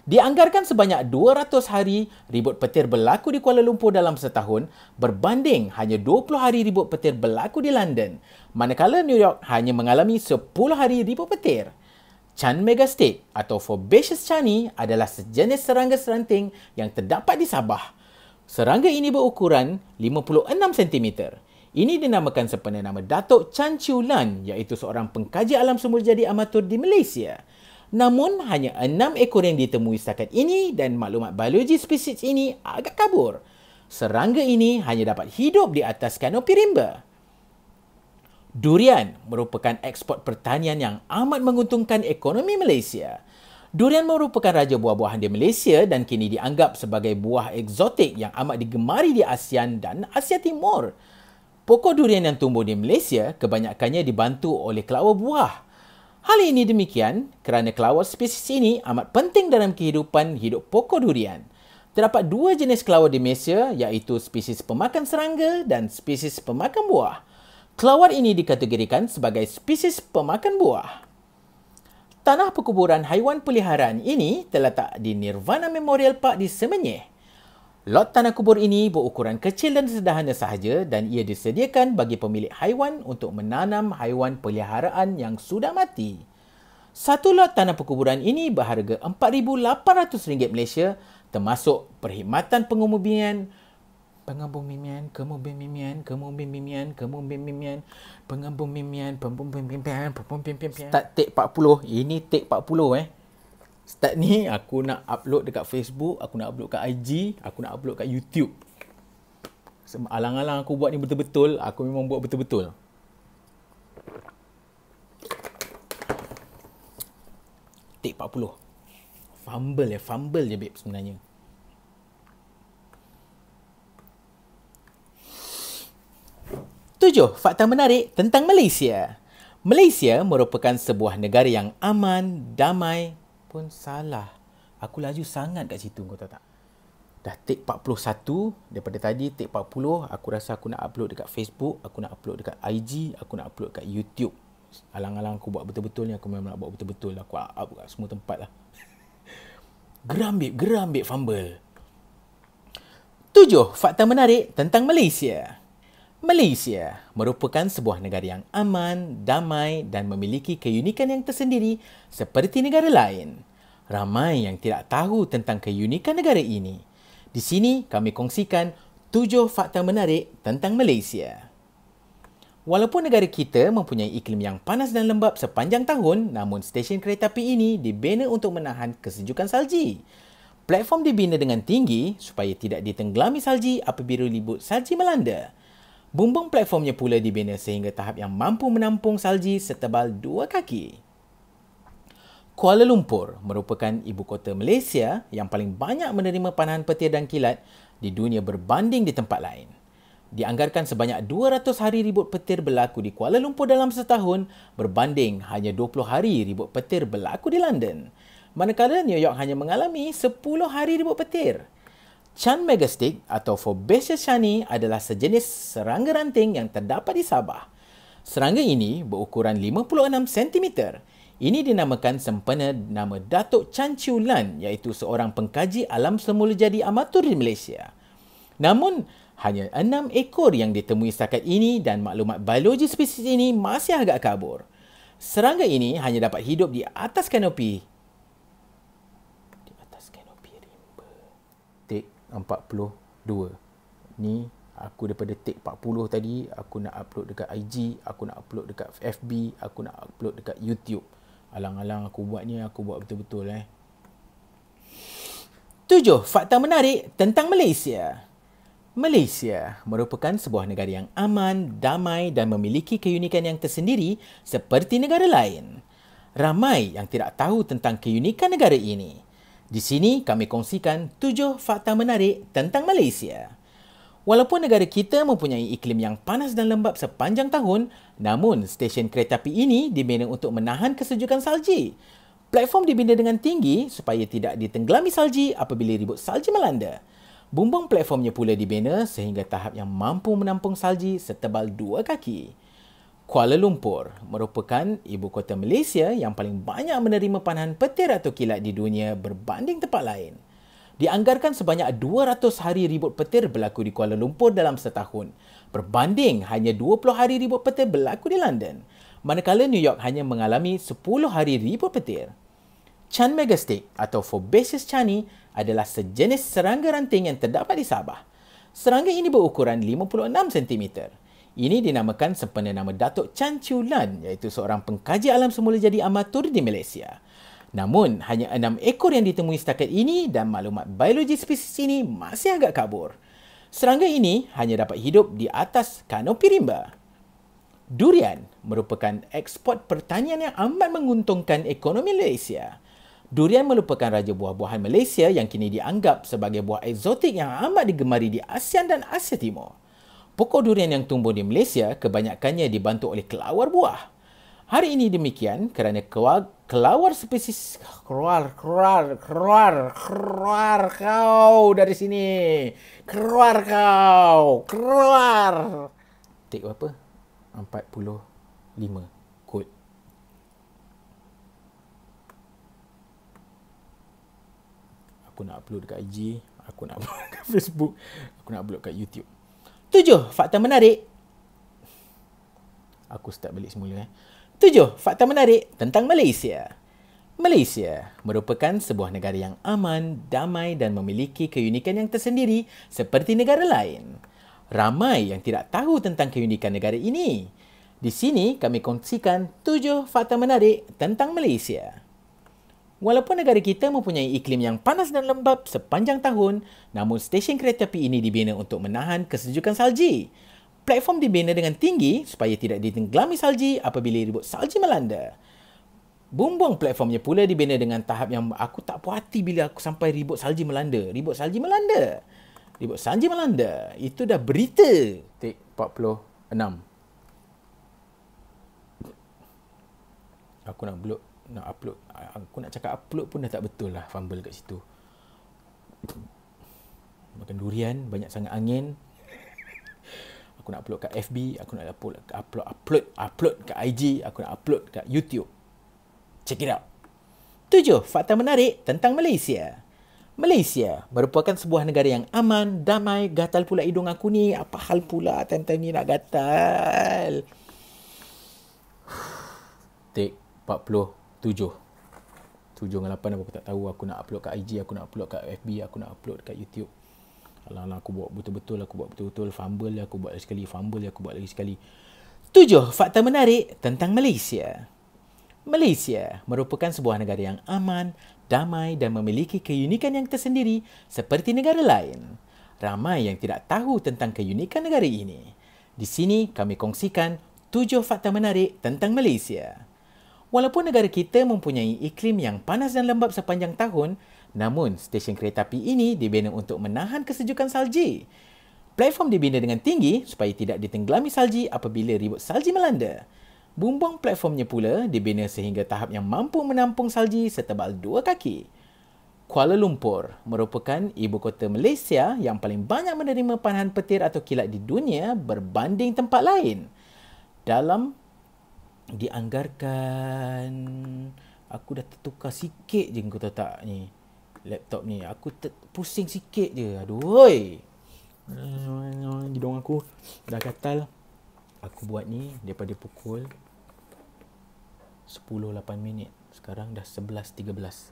Dianggarkan sebanyak 200 hari ribut petir berlaku di Kuala Lumpur dalam setahun berbanding hanya 20 hari ribut petir berlaku di London, manakala New York hanya mengalami 10 hari ribut petir. Chan Megastate atau Fabaceous Chani adalah sejenis serangga seranting yang terdapat di Sabah. Serangga ini berukuran 56 cm. Ini dinamakan sempena nama Datuk Chan Chiu Lan, iaitu seorang pengkaji alam semula jadi amatur di Malaysia. Namun, hanya 6 ekor yang ditemui setakat ini dan maklumat biologi spesies ini agak kabur. Serangga ini hanya dapat hidup di atas kanopi rimba. Durian merupakan ekspor pertanian yang amat menguntungkan ekonomi Malaysia. Durian merupakan raja buah-buahan di Malaysia dan kini dianggap sebagai buah eksotik yang amat digemari di ASEAN dan Asia Timur. Pokok durian yang tumbuh di Malaysia kebanyakannya dibantu oleh kelawar buah. Hal ini demikian kerana kelawar spesies ini amat penting dalam kehidupan hidup pokok durian. Terdapat 2 jenis kelawar di Malaysia iaitu spesies pemakan serangga dan spesies pemakan buah. Kelawar ini dikategorikan sebagai spesies pemakan buah. Tanah perkuburan haiwan peliharaan ini terletak di Nirvana Memorial Park di Semenyih. Lot tanah kubur ini berukuran kecil dan sederhana sahaja dan ia disediakan bagi pemilik haiwan untuk menanam haiwan peliharaan yang sudah mati. Satu lot tanah perkuburan ini berharga RM4,800 Malaysia termasuk perkhidmatan pengebumian, Start take 40. Ini take 40 Start ni aku nak upload dekat Facebook, aku nak upload kat IG, aku nak upload kat YouTube. Alang-alang aku buat ni betul-betul, aku memang buat betul-betul. Take 40. Fumble je babe sebenarnya. Tujuh fakta menarik tentang Malaysia. Malaysia merupakan sebuah negara yang aman, damai, pun salah. Aku laju sangat kat situ, kau tahu tak? Dah take 41 daripada tadi, take 40. Aku rasa aku nak upload dekat Facebook, aku nak upload dekat IG, aku nak upload kat YouTube. Alang-alang aku buat betul-betul ni, aku memang nak buat betul-betul. Aku up kat semua tempat lah. Geram babe fumble. 7 fakta menarik tentang Malaysia. Malaysia merupakan sebuah negara yang aman, damai dan memiliki keunikan yang tersendiri seperti negara lain. Ramai yang tidak tahu tentang keunikan negara ini. Di sini kami kongsikan 7 fakta menarik tentang Malaysia. Walaupun negara kita mempunyai iklim yang panas dan lembap sepanjang tahun, namun stesen kereta api ini dibina untuk menahan kesejukan salji. Platform dibina dengan tinggi supaya tidak ditenggelami salji apabila ribut salji melanda. Bumbung platformnya pula dibina sehingga tahap yang mampu menampung salji setebal 2 kaki. Kuala Lumpur merupakan ibu kota Malaysia yang paling banyak menerima panahan petir dan kilat di dunia berbanding di tempat lain. Dianggarkan sebanyak 200 hari ribut petir berlaku di Kuala Lumpur dalam setahun berbanding hanya 20 hari ribut petir berlaku di London. Manakala New York hanya mengalami 10 hari ribut petir. Chan Megastate atau Fabaceous Chani adalah sejenis serangga ranting yang terdapat di Sabah. Serangga ini berukuran 56 cm. Ini dinamakan sempena nama Datuk Chan Chiu Lan, iaitu seorang pengkaji alam semula jadi amatur di Malaysia. Namun, hanya 6 ekor yang ditemui setakat ini dan maklumat biologi spesies ini masih agak kabur. Serangga ini hanya dapat hidup di atas kanopi. Rimba. Take 42. Ni aku daripada take 40 tadi, aku nak upload dekat IG, aku nak upload dekat FB, aku nak upload dekat YouTube. Alang-alang aku buat ni, aku buat betul-betul 7 fakta menarik tentang Malaysia. Malaysia merupakan sebuah negara yang aman, damai dan memiliki keunikan yang tersendiri seperti negara lain. Ramai yang tidak tahu tentang keunikan negara ini. Di sini kami kongsikan 7 fakta menarik tentang Malaysia. Walaupun negara kita mempunyai iklim yang panas dan lembap sepanjang tahun, namun stesen kereta api ini dibina untuk menahan kesejukan salji. Platform dibina dengan tinggi supaya tidak ditenggelami salji apabila ribut salji melanda. Bumbung platformnya pula dibina sehingga tahap yang mampu menampung salji setebal 2 kaki. Kuala Lumpur merupakan ibu kota Malaysia yang paling banyak menerima panahan petir atau kilat di dunia berbanding tempat lain. Dianggarkan sebanyak 200 hari ribut petir berlaku di Kuala Lumpur dalam setahun, berbanding hanya 20 hari ribut petir berlaku di London, manakala New York hanya mengalami 10 hari ribut petir. Chan Megastick atau Phobaceous chani adalah sejenis serangga ranting yang terdapat di Sabah. Serangga ini berukuran 56 cm. Ini dinamakan sempena nama Datuk Chan Chiu Lan, iaitu seorang pengkaji alam semula jadi amatur di Malaysia. Namun, hanya 6 ekor yang ditemui setakat ini dan maklumat biologi spesies ini masih agak kabur. Serangga ini hanya dapat hidup di atas kanopi rimba. Durian merupakan ekspor pertanian yang amat menguntungkan ekonomi Malaysia. Durian merupakan raja buah-buahan Malaysia yang kini dianggap sebagai buah eksotik yang amat digemari di ASEAN dan Asia Timur. Pokok durian yang tumbuh di Malaysia kebanyakannya dibantu oleh kelawar buah. Hari ini demikian kerana kelawar spesies keluar kau dari sini. Keluar. Tik berapa? 45 kod. Aku nak upload dekat IG, aku nak upload dekat Facebook, aku nak upload dekat YouTube. 7 fakta menarik. Aku start balik semula. 7 fakta menarik tentang Malaysia. Malaysia merupakan sebuah negara yang aman, damai dan memiliki keunikan yang tersendiri seperti negara lain. Ramai yang tidak tahu tentang keunikan negara ini. Di sini kami kongsikan 7 fakta menarik tentang Malaysia. Walaupun negara kita mempunyai iklim yang panas dan lembap sepanjang tahun, namun stesen kereta api ini dibina untuk menahan kesejukan salji. Platform dibina dengan tinggi supaya tidak ditenggelami salji apabila ribut salji melanda. Bumbung platformnya pula dibina dengan tahap yang aku tak puas hati bila aku sampai ribut salji melanda. Ribut salji melanda. Itu dah berita. Tik 46. Aku nak upload. Aku nak cakap upload pun dah tak betul lah. Fumble kat situ. Makan durian, banyak sangat angin. Aku nak upload kat FB, aku nak upload kat IG, aku nak upload kat YouTube. Check it out. 7 fakta menarik tentang Malaysia. Malaysia merupakan sebuah negara yang aman, damai. Gatal pula hidung aku ni. Apa hal pula time-time ni nak gatal? Take 47. 7 dengan 8 aku tak tahu. Aku nak upload kat IG, aku nak upload kat FB, aku nak upload kat YouTube. Alah, aku buat betul-betul. Fumble aku buat lagi sekali. 7 fakta menarik tentang Malaysia. Malaysia merupakan sebuah negara yang aman, damai dan memiliki keunikan yang tersendiri seperti negara lain. Ramai yang tidak tahu tentang keunikan negara ini. Di sini kami kongsikan 7 fakta menarik tentang Malaysia. Walaupun negara kita mempunyai iklim yang panas dan lembap sepanjang tahun, namun stesen kereta api ini dibina untuk menahan kesejukan salji. Platform dibina dengan tinggi supaya tidak ditenggelami salji apabila ribut salji melanda. Bumbung platformnya pula dibina sehingga tahap yang mampu menampung salji setebal 2 kaki. Kuala Lumpur merupakan ibu kota Malaysia yang paling banyak menerima panahan petir atau kilat di dunia berbanding tempat lain. Dalam dianggarkan, aku dah tertukar sikit je kau tahu tak ni laptop ni, aku pusing sikit je. Aduh, hidung aku dah gatal. Aku buat ni daripada pukul 10.08. Sekarang dah 11.13.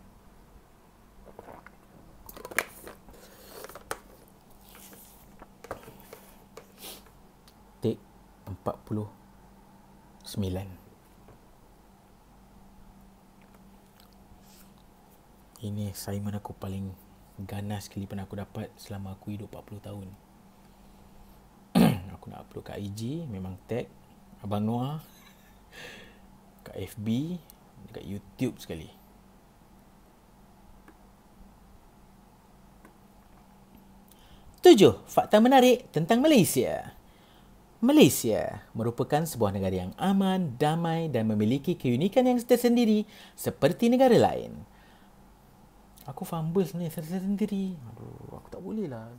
Take 49. Ini assignment aku paling ganas sekali pernah aku dapat selama aku hidup 40 tahun. nak upload kat IG, memang tag Abang Noah. Kat FB, dekat YouTube sekali. Tujuh, fakta menarik tentang Malaysia. Malaysia merupakan sebuah negara yang aman, damai dan memiliki keunikan yang tersendiri seperti negara lain. Aku fumble sebenarnya sendiri. Aduh, aku tak boleh lah.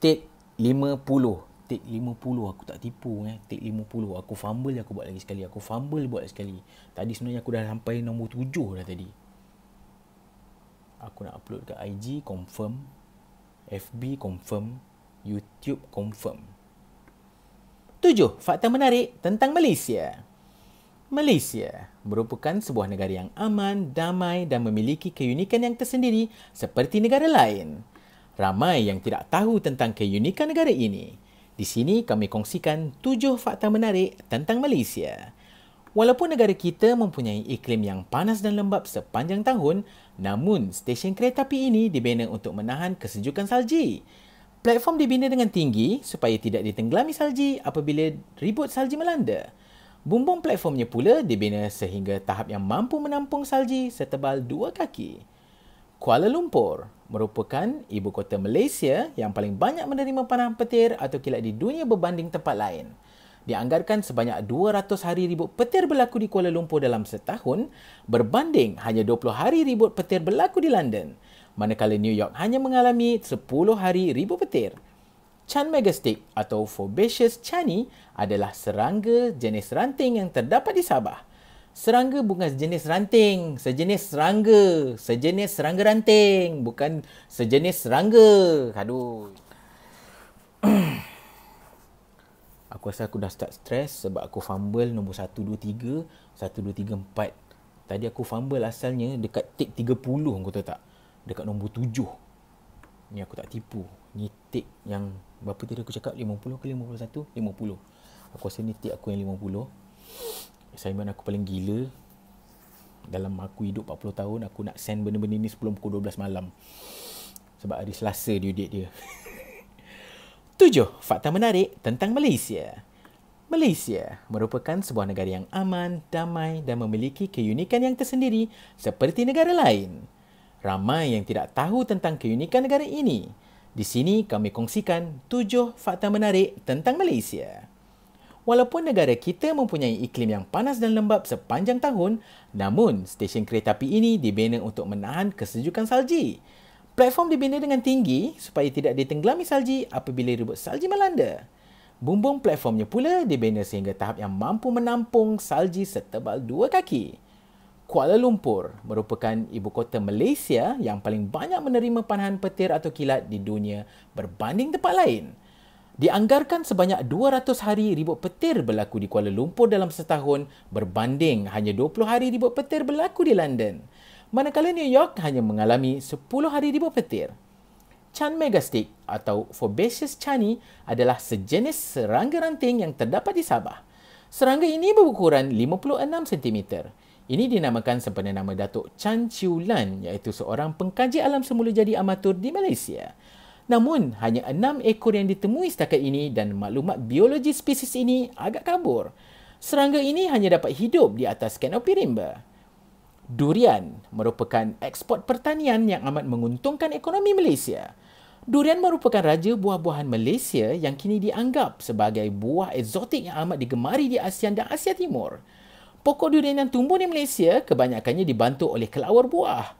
Take 50. Take 50 aku tak tipu. Take 50. Aku fumble aku buat lagi sekali. Aku fumble buat lagi sekali. Tadi sebenarnya aku dah sampai nombor 7 dah tadi. Aku nak upload kat IG, confirm. FB, confirm. YouTube, confirm. 7. Fakta menarik tentang Malaysia. Malaysia merupakan sebuah negara yang aman, damai dan memiliki keunikan yang tersendiri seperti negara lain. Ramai yang tidak tahu tentang keunikan negara ini. Di sini kami kongsikan 7 fakta menarik tentang Malaysia. Walaupun negara kita mempunyai iklim yang panas dan lembap sepanjang tahun, namun stesen kereta api ini dibina untuk menahan kesejukan salji. Platform dibina dengan tinggi supaya tidak ditenggelami salji apabila ribut salji melanda. Bumbung platformnya pula dibina sehingga tahap yang mampu menampung salji setebal 2 kaki. Kuala Lumpur merupakan ibu kota Malaysia yang paling banyak menerima panahan petir atau kilat di dunia berbanding tempat lain. Dianggarkan sebanyak 200 hari ribut petir berlaku di Kuala Lumpur dalam setahun berbanding hanya 20 hari ribut petir berlaku di London. Manakala New York hanya mengalami 10 hari ribut petir. Chan Megastick atau Fabaceous chani adalah serangga jenis ranting yang terdapat di Sabah. Serangga bukan sejenis ranting, sejenis serangga ranting, bukan sejenis serangga. Aduh. Aku rasa aku dah start stress sebab aku fumble nombor 1, 2, 3, 1, 2, 3, 4. Tadi aku fumble asalnya dekat take 30, kau tahu tak? Dekat nombor 7. Ni aku tak tipu. Ni take yang berapa tadi aku cakap? 50 ke 51? 50. Aku rasa ni take aku yang 50. Assignment aku paling gila. Dalam aku hidup 40 tahun, aku nak send benda-benda ni sebelum pukul 12 malam. Sebab hari Selasa due date dia. 7. Fakta menarik tentang Malaysia. Malaysia merupakan sebuah negara yang aman, damai dan memiliki keunikan yang tersendiri seperti negara lain. Ramai yang tidak tahu tentang keunikan negara ini. Di sini kami kongsikan 7 fakta menarik tentang Malaysia. Walaupun negara kita mempunyai iklim yang panas dan lembap sepanjang tahun, namun stesen kereta api ini dibina untuk menahan kesejukan salji. Platform dibina dengan tinggi supaya tidak ditenggelami salji apabila ribut salji melanda. Bumbung platformnya pula dibina sehingga tahap yang mampu menampung salji setebal 2 kaki. Kuala Lumpur merupakan ibu kota Malaysia yang paling banyak menerima panahan petir atau kilat di dunia berbanding tempat lain. Dianggarkan sebanyak 200 hari ribut petir berlaku di Kuala Lumpur dalam setahun berbanding hanya 20 hari ribut petir berlaku di London. Manakala New York hanya mengalami 10 hari ribut petir. Chan Megastick atau Fabaceous chani adalah sejenis serangga ranting yang terdapat di Sabah. Serangga ini berukuran 56 cm. Ini dinamakan sempena nama Datuk Chan Chiu Lan iaitu seorang pengkaji alam semula jadi amatur di Malaysia. Namun, hanya 6 ekor yang ditemui setakat ini dan maklumat biologi spesies ini agak kabur. Serangga ini hanya dapat hidup di atas kanopi rimba. Durian merupakan ekspor pertanian yang amat menguntungkan ekonomi Malaysia. Durian merupakan raja buah-buahan Malaysia yang kini dianggap sebagai buah eksotik yang amat digemari di ASEAN dan Asia Timur. Pokok durian yang tumbuh di Malaysia kebanyakannya dibantu oleh kelawar buah.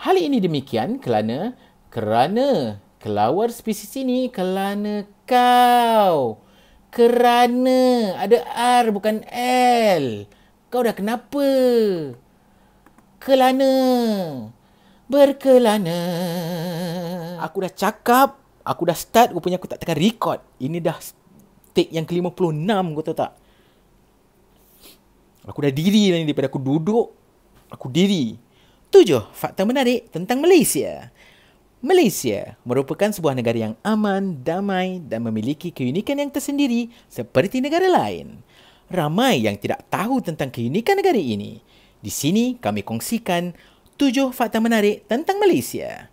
Hal ini demikian kerana kelawar spesies ini kerana ada R bukan L. Kau dah kenapa? Berkelana. Aku dah cakap, aku dah start, rupanya aku tak tekan record. Ini dah take yang ke-56, kau tahu tak? Aku dah diri ni daripada aku duduk, aku diri. 7. Fakta menarik tentang Malaysia. Malaysia merupakan sebuah negara yang aman, damai dan memiliki keunikan yang tersendiri seperti negara lain. Ramai yang tidak tahu tentang keunikan negara ini. Di sini kami kongsikan 7 fakta menarik tentang Malaysia.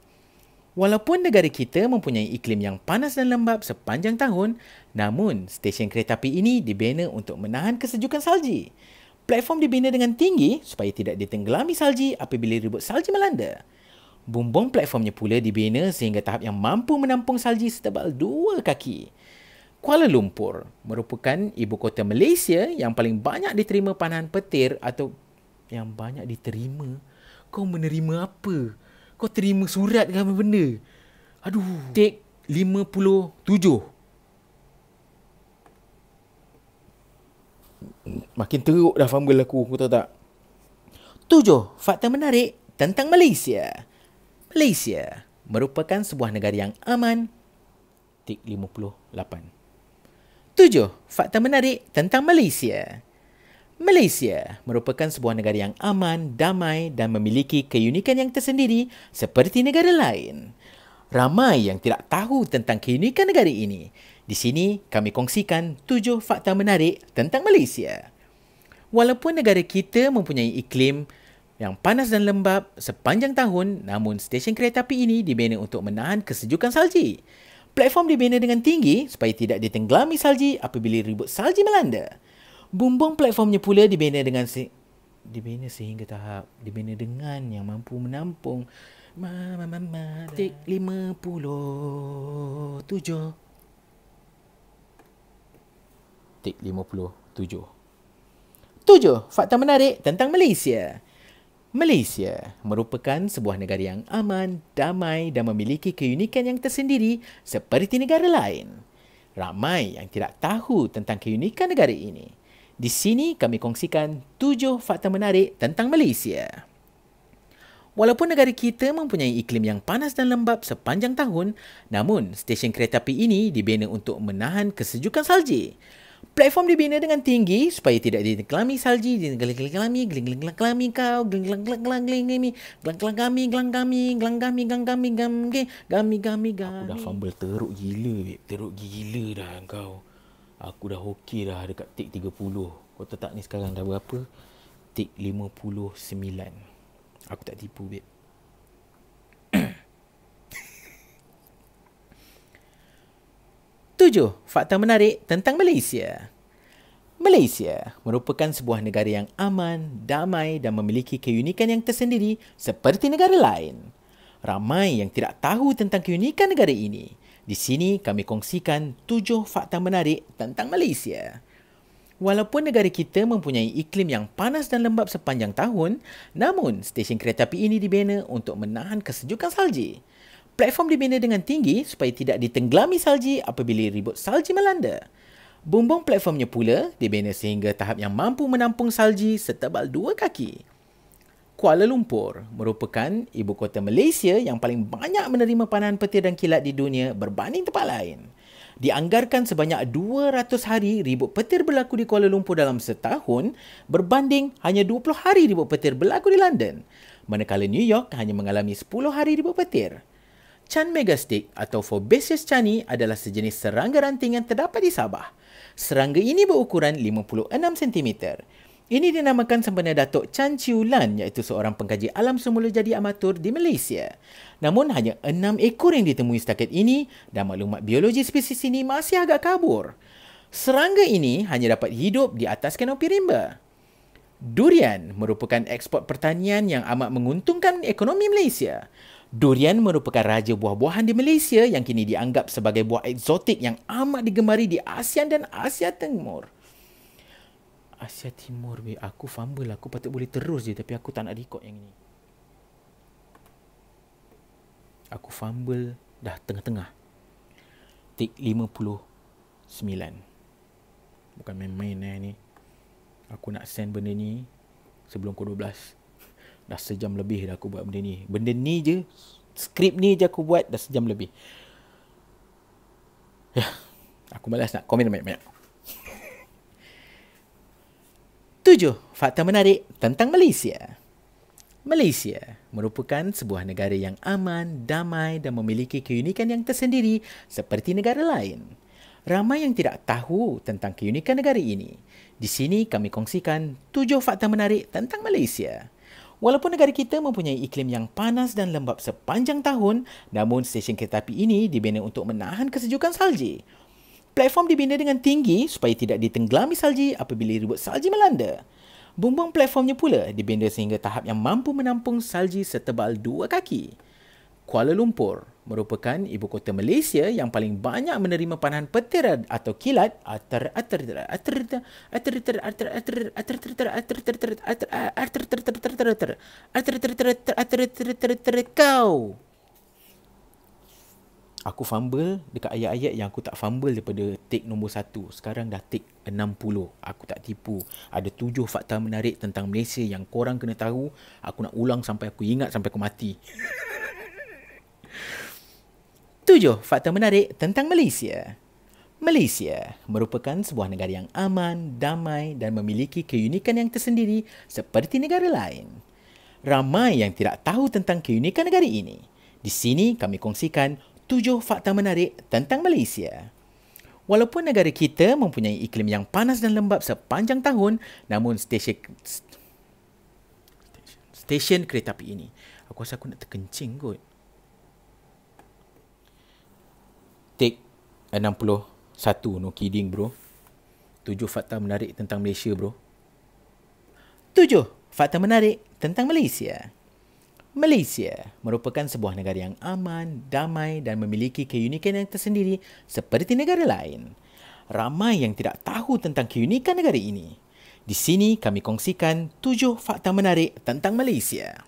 Walaupun negara kita mempunyai iklim yang panas dan lembap sepanjang tahun, namun stesen kereta api ini dibina untuk menahan kesejukan salji. Platform dibina dengan tinggi supaya tidak ditenggelami salji apabila ribut salji melanda. Bumbung platformnya pula dibina sehingga tahap yang mampu menampung salji setebal 2 kaki. Kuala Lumpur merupakan ibu kota Malaysia yang paling banyak diterima panahan petir atau yang banyak diterima. Kau menerima apa? Kau terima surat ke apa benda? Aduh. Take 57. Makin teruk dah fumble aku tahu tak? 7. Fakta menarik tentang Malaysia. Malaysia merupakan sebuah negara yang aman. Take 58. 7. Fakta menarik tentang Malaysia. Malaysia merupakan sebuah negara yang aman, damai dan memiliki keunikan yang tersendiri seperti negara lain. Ramai yang tidak tahu tentang keunikan negara ini. Di sini kami kongsikan 7 fakta menarik tentang Malaysia. Walaupun negara kita mempunyai iklim yang panas dan lembap sepanjang tahun, namun stesen kereta api ini dibina untuk menahan kesejukan salji. Platform dibina dengan tinggi supaya tidak ditenggelami salji apabila ribut salji melanda. Bumbung platformnya pula dibina sehingga tahap dibina dengan yang mampu menampung Take 57. 7. Fakta menarik tentang Malaysia. Malaysia merupakan sebuah negara yang aman, damai dan memiliki keunikan yang tersendiri seperti negara lain. Ramai yang tidak tahu tentang keunikan negara ini. Di sini kami kongsikan 7 fakta menarik tentang Malaysia. Walaupun negara kita mempunyai iklim yang panas dan lembap sepanjang tahun, namun stesen kereta api ini dibina untuk menahan kesejukan salji. Platform dibina dengan tinggi supaya tidak ditenggelami salji, Aku dah fumble teruk gila dah kau. Aku dah okey dah dekat take 30. Kau tahu tak ni sekarang dah berapa? Take 59. Aku tak tipu, babe. Tujuh, fakta menarik tentang Malaysia. Malaysia merupakan sebuah negara yang aman, damai dan memiliki keunikan yang tersendiri seperti negara lain. Ramai yang tidak tahu tentang keunikan negara ini. Di sini kami kongsikan 7 fakta menarik tentang Malaysia. Walaupun negara kita mempunyai iklim yang panas dan lembap sepanjang tahun, namun stesen kereta api ini dibina untuk menahan kesejukan salji. Platform dibina dengan tinggi supaya tidak ditenggelami salji apabila ribut salji melanda. Bumbung platformnya pula dibina sehingga tahap yang mampu menampung salji setebal 2 kaki. Kuala Lumpur merupakan ibu kota Malaysia yang paling banyak menerima panahan petir dan kilat di dunia berbanding tempat lain. Dianggarkan sebanyak 200 hari ribut petir berlaku di Kuala Lumpur dalam setahun berbanding hanya 20 hari ribut petir berlaku di London. Manakala New York hanya mengalami 10 hari ribut petir. Chan Megastick atau Fabaceous chani adalah sejenis serangga ranting yang terdapat di Sabah. Serangga ini berukuran 56 cm. Ini dinamakan sempena Datuk Chan Chiu Lan iaitu seorang pengkaji alam semula jadi amatur di Malaysia. Namun hanya 6 ekor yang ditemui setakat ini dan maklumat biologi spesies ini masih agak kabur. Serangga ini hanya dapat hidup di atas kanopi rimba. Durian merupakan ekspor pertanian yang amat menguntungkan ekonomi Malaysia. Durian merupakan raja buah-buahan di Malaysia yang kini dianggap sebagai buah eksotik yang amat digemari di ASEAN dan Asia Timur. Asia Timur, weh. Aku fumble. Aku patut boleh terus je tapi aku tak nak record yang ni. Aku fumble dah tengah-tengah. Take 59. Bukan main-main ni. Aku nak send benda ni sebelum pukul 12. Dah sejam lebih dah aku buat benda ni. Benda ni je, skrip ni je aku buat dah sejam lebih. Ya, aku malas nak komen banyak-banyak. 7. Fakta menarik tentang Malaysia. Malaysia merupakan sebuah negara yang aman, damai dan memiliki keunikan yang tersendiri seperti negara lain. Ramai yang tidak tahu tentang keunikan negara ini. Di sini kami kongsikan 7 fakta menarik tentang Malaysia. Walaupun negara kita mempunyai iklim yang panas dan lembap sepanjang tahun, namun stesen kereta api ini dibina untuk menahan kesejukan salji. Platform dibina dengan tinggi supaya tidak ditenggelami salji apabila ribut salji melanda. Bumbung platformnya pula dibina sehingga tahap yang mampu menampung salji setebal 2 kaki. Kuala Lumpur merupakan ibu kota Malaysia yang paling banyak menerima panahan petir atau kilat kau. Aku fumble dekat ayat-ayat yang aku tak fumble daripada take nombor 1. Sekarang dah take 60. Aku tak tipu. Ada 7 fakta menarik tentang Malaysia yang korang kena tahu. Aku nak ulang sampai aku ingat sampai aku mati. 7 fakta menarik tentang Malaysia. Malaysia merupakan sebuah negara yang aman, damai dan memiliki keunikan yang tersendiri seperti negara lain. Ramai yang tidak tahu tentang keunikan negara ini. Di sini kami kongsikan 7 fakta menarik tentang Malaysia. Walaupun negara kita mempunyai iklim yang panas dan lembap sepanjang tahun, namun stesen kereta api ini, aku rasa aku nak terkencing kot. Take 61, no kidding bro. 7 fakta menarik tentang Malaysia bro. 7 fakta menarik tentang Malaysia. Malaysia merupakan sebuah negara yang aman, damai dan memiliki keunikan yang tersendiri seperti negara lain. Ramai yang tidak tahu tentang keunikan negara ini. Di sini kami kongsikan 7 fakta menarik tentang Malaysia.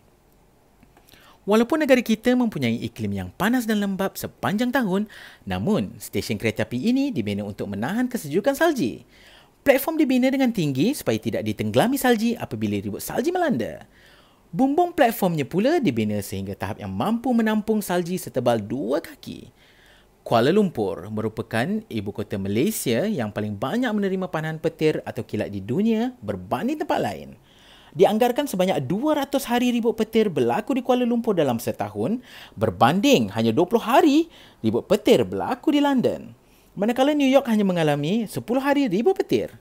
Walaupun negara kita mempunyai iklim yang panas dan lembap sepanjang tahun, namun stesen kereta api ini dibina untuk menahan kesejukan salji. Platform dibina dengan tinggi supaya tidak ditenggelami salji apabila ribut salji melanda. Bumbung platformnya pula dibina sehingga tahap yang mampu menampung salji setebal 2 kaki. Kuala Lumpur merupakan ibu kota Malaysia yang paling banyak menerima panahan petir atau kilat di dunia berbanding tempat lain. Dianggarkan sebanyak 200 hari ribut petir berlaku di Kuala Lumpur dalam setahun berbanding hanya 20 hari ribut petir berlaku di London. Manakala New York hanya mengalami 10 hari ribut petir.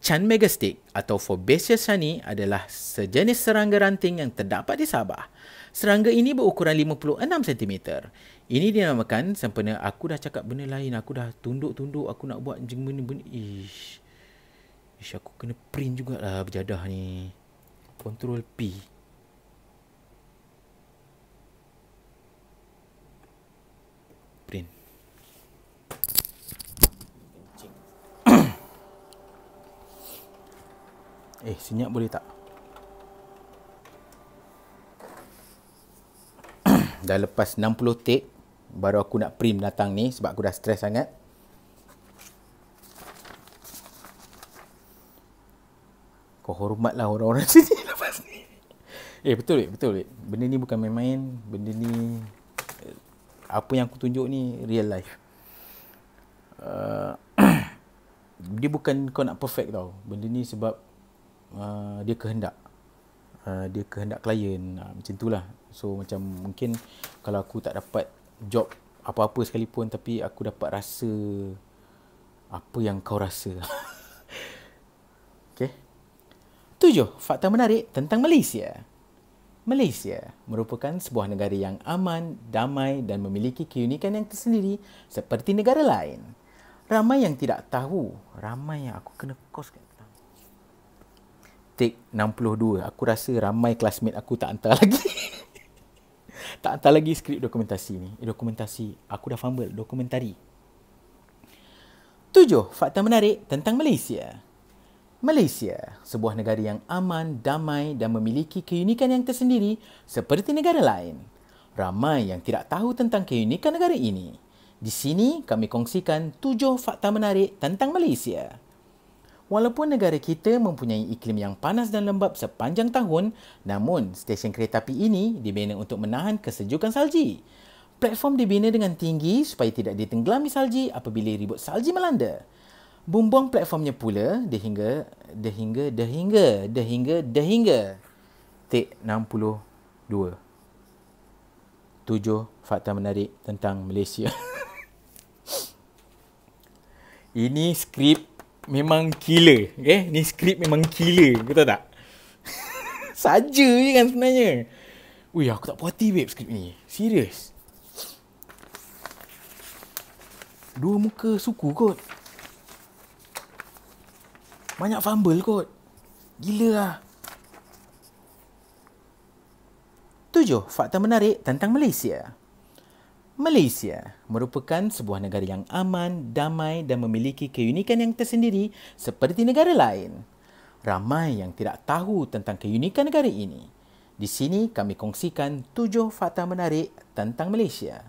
Chan Megastick atau Fabaceous shani adalah sejenis serangga ranting yang terdapat di Sabah. Serangga ini berukuran 56 cm. Ini dinamakan sempena aku dah cakap benda lain, aku dah tunduk-tunduk, aku nak buat benda-benda. Ish, aku kena print jugalah berjadah ni. Ctrl P. Print. Senyap boleh tak? Dah lepas 60 take, baru aku nak print datang ni sebab aku dah stres sangat. Kau hormatlah orang-orang sini lepas ni. Betul. Benda ni bukan main-main. Benda ni, apa yang aku tunjuk ni real life. Dia bukan kau nak perfect tau. Benda ni sebab dia kehendak. Dia kehendak klien. Macam tu lah. So macam mungkin kalau aku tak dapat job apa-apa sekalipun, tapi aku dapat rasa apa yang kau rasa. Okay. 7 fakta menarik tentang Malaysia. Malaysia merupakan sebuah negara yang aman, damai dan memiliki keunikan yang tersendiri seperti negara lain. Ramai yang tidak tahu. Ramai yang aku kena kos kat take 62. Aku rasa ramai classmate aku tak hantar lagi. Tak hantar lagi skrip dokumentasi ni. Dokumentasi. Aku dah fumble. Dokumentari. 7 fakta menarik tentang Malaysia. Malaysia, sebuah negara yang aman, damai dan memiliki keunikan yang tersendiri seperti negara lain. Ramai yang tidak tahu tentang keunikan negara ini. Di sini kami kongsikan 7 fakta menarik tentang Malaysia. Walaupun negara kita mempunyai iklim yang panas dan lembap sepanjang tahun, namun stesen kereta api ini dibina untuk menahan kesejukan salji. Platform dibina dengan tinggi supaya tidak ditenggelami salji apabila ribut salji melanda. Bumbung platformnya pula dehingga Take 62. 7 fakta menarik tentang Malaysia. Ini skrip memang killer, okay? Ni skrip memang killer, betul tak? Saja je kan sebenarnya. Ui, aku tak puas hati babe skrip ni. Serius. Dua muka suku kot. Banyak fumble kot. Gila lah. 7. Fakta menarik tentang Malaysia. Malaysia merupakan sebuah negara yang aman, damai dan memiliki keunikan yang tersendiri seperti negara lain. Ramai yang tidak tahu tentang keunikan negara ini. Di sini kami kongsikan 7 fakta menarik tentang Malaysia.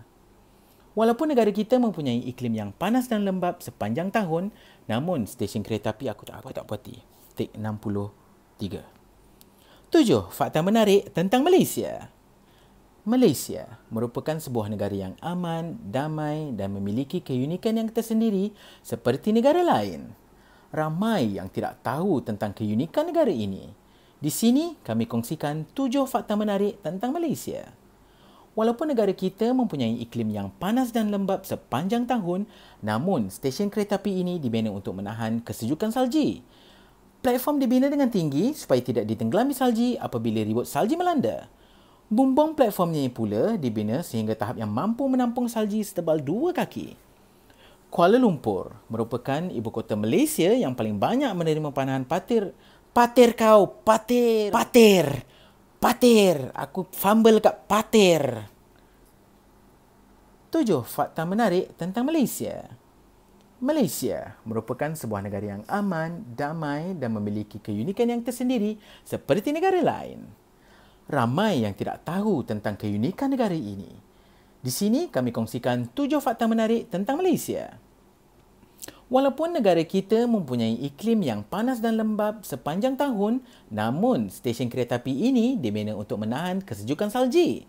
Walaupun negara kita mempunyai iklim yang panas dan lembap sepanjang tahun, namun stesen kereta api aku tak puati. Take 63. 7. Fakta menarik tentang Malaysia. Malaysia merupakan sebuah negara yang aman, damai dan memiliki keunikan yang tersendiri seperti negara lain. Ramai yang tidak tahu tentang keunikan negara ini. Di sini kami kongsikan 7 fakta menarik tentang Malaysia. Walaupun negara kita mempunyai iklim yang panas dan lembap sepanjang tahun, namun stesen kereta api ini dibina untuk menahan kesejukan salji. Platform dibina dengan tinggi supaya tidak ditenggelami salji apabila ribut salji melanda. Bumbung platformnya pula dibina sehingga tahap yang mampu menampung salji setebal 2 kaki. Kuala Lumpur merupakan ibu kota Malaysia yang paling banyak menerima panahan patir. Patir. Aku fumble kat patir. 7. Fakta menarik tentang Malaysia. Malaysia merupakan sebuah negara yang aman, damai dan memiliki keunikan yang tersendiri seperti negara lain. Ramai yang tidak tahu tentang keunikan negara ini. Di sini kami kongsikan 7 fakta menarik tentang Malaysia. Walaupun negara kita mempunyai iklim yang panas dan lembap sepanjang tahun, namun stesen kereta api ini dibina untuk menahan kesejukan salji.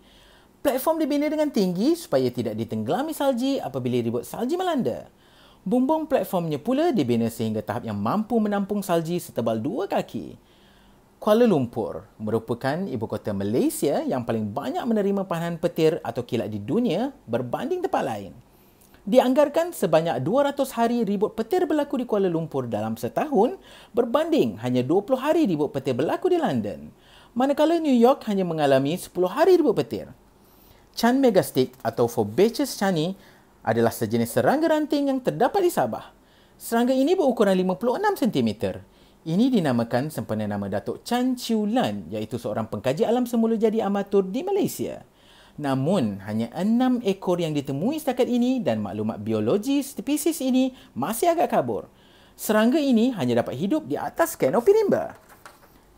Platform dibina dengan tinggi supaya tidak ditenggelami salji apabila ribut salji melanda. Bumbung platformnya pula dibina sehingga tahap yang mampu menampung salji setebal 2 kaki. Kuala Lumpur merupakan ibu kota Malaysia yang paling banyak menerima panahan petir atau kilat di dunia berbanding tempat lain. Dianggarkan sebanyak 200 hari ribut petir berlaku di Kuala Lumpur dalam setahun berbanding hanya 20 hari ribut petir berlaku di London. Manakala New York hanya mengalami 10 hari ribut petir. Chan Megastick atau Fabaceous chani adalah sejenis serangga ranting yang terdapat di Sabah. Serangga ini berukuran 56 cm. Ini dinamakan sempena nama Datuk Chan Chiu Lan, iaitu seorang pengkaji alam semula jadi amatur di Malaysia. Namun, hanya 6 ekor yang ditemui setakat ini dan maklumat biologi spesies ini masih agak kabur. Serangga ini hanya dapat hidup di atas kanopi rimba.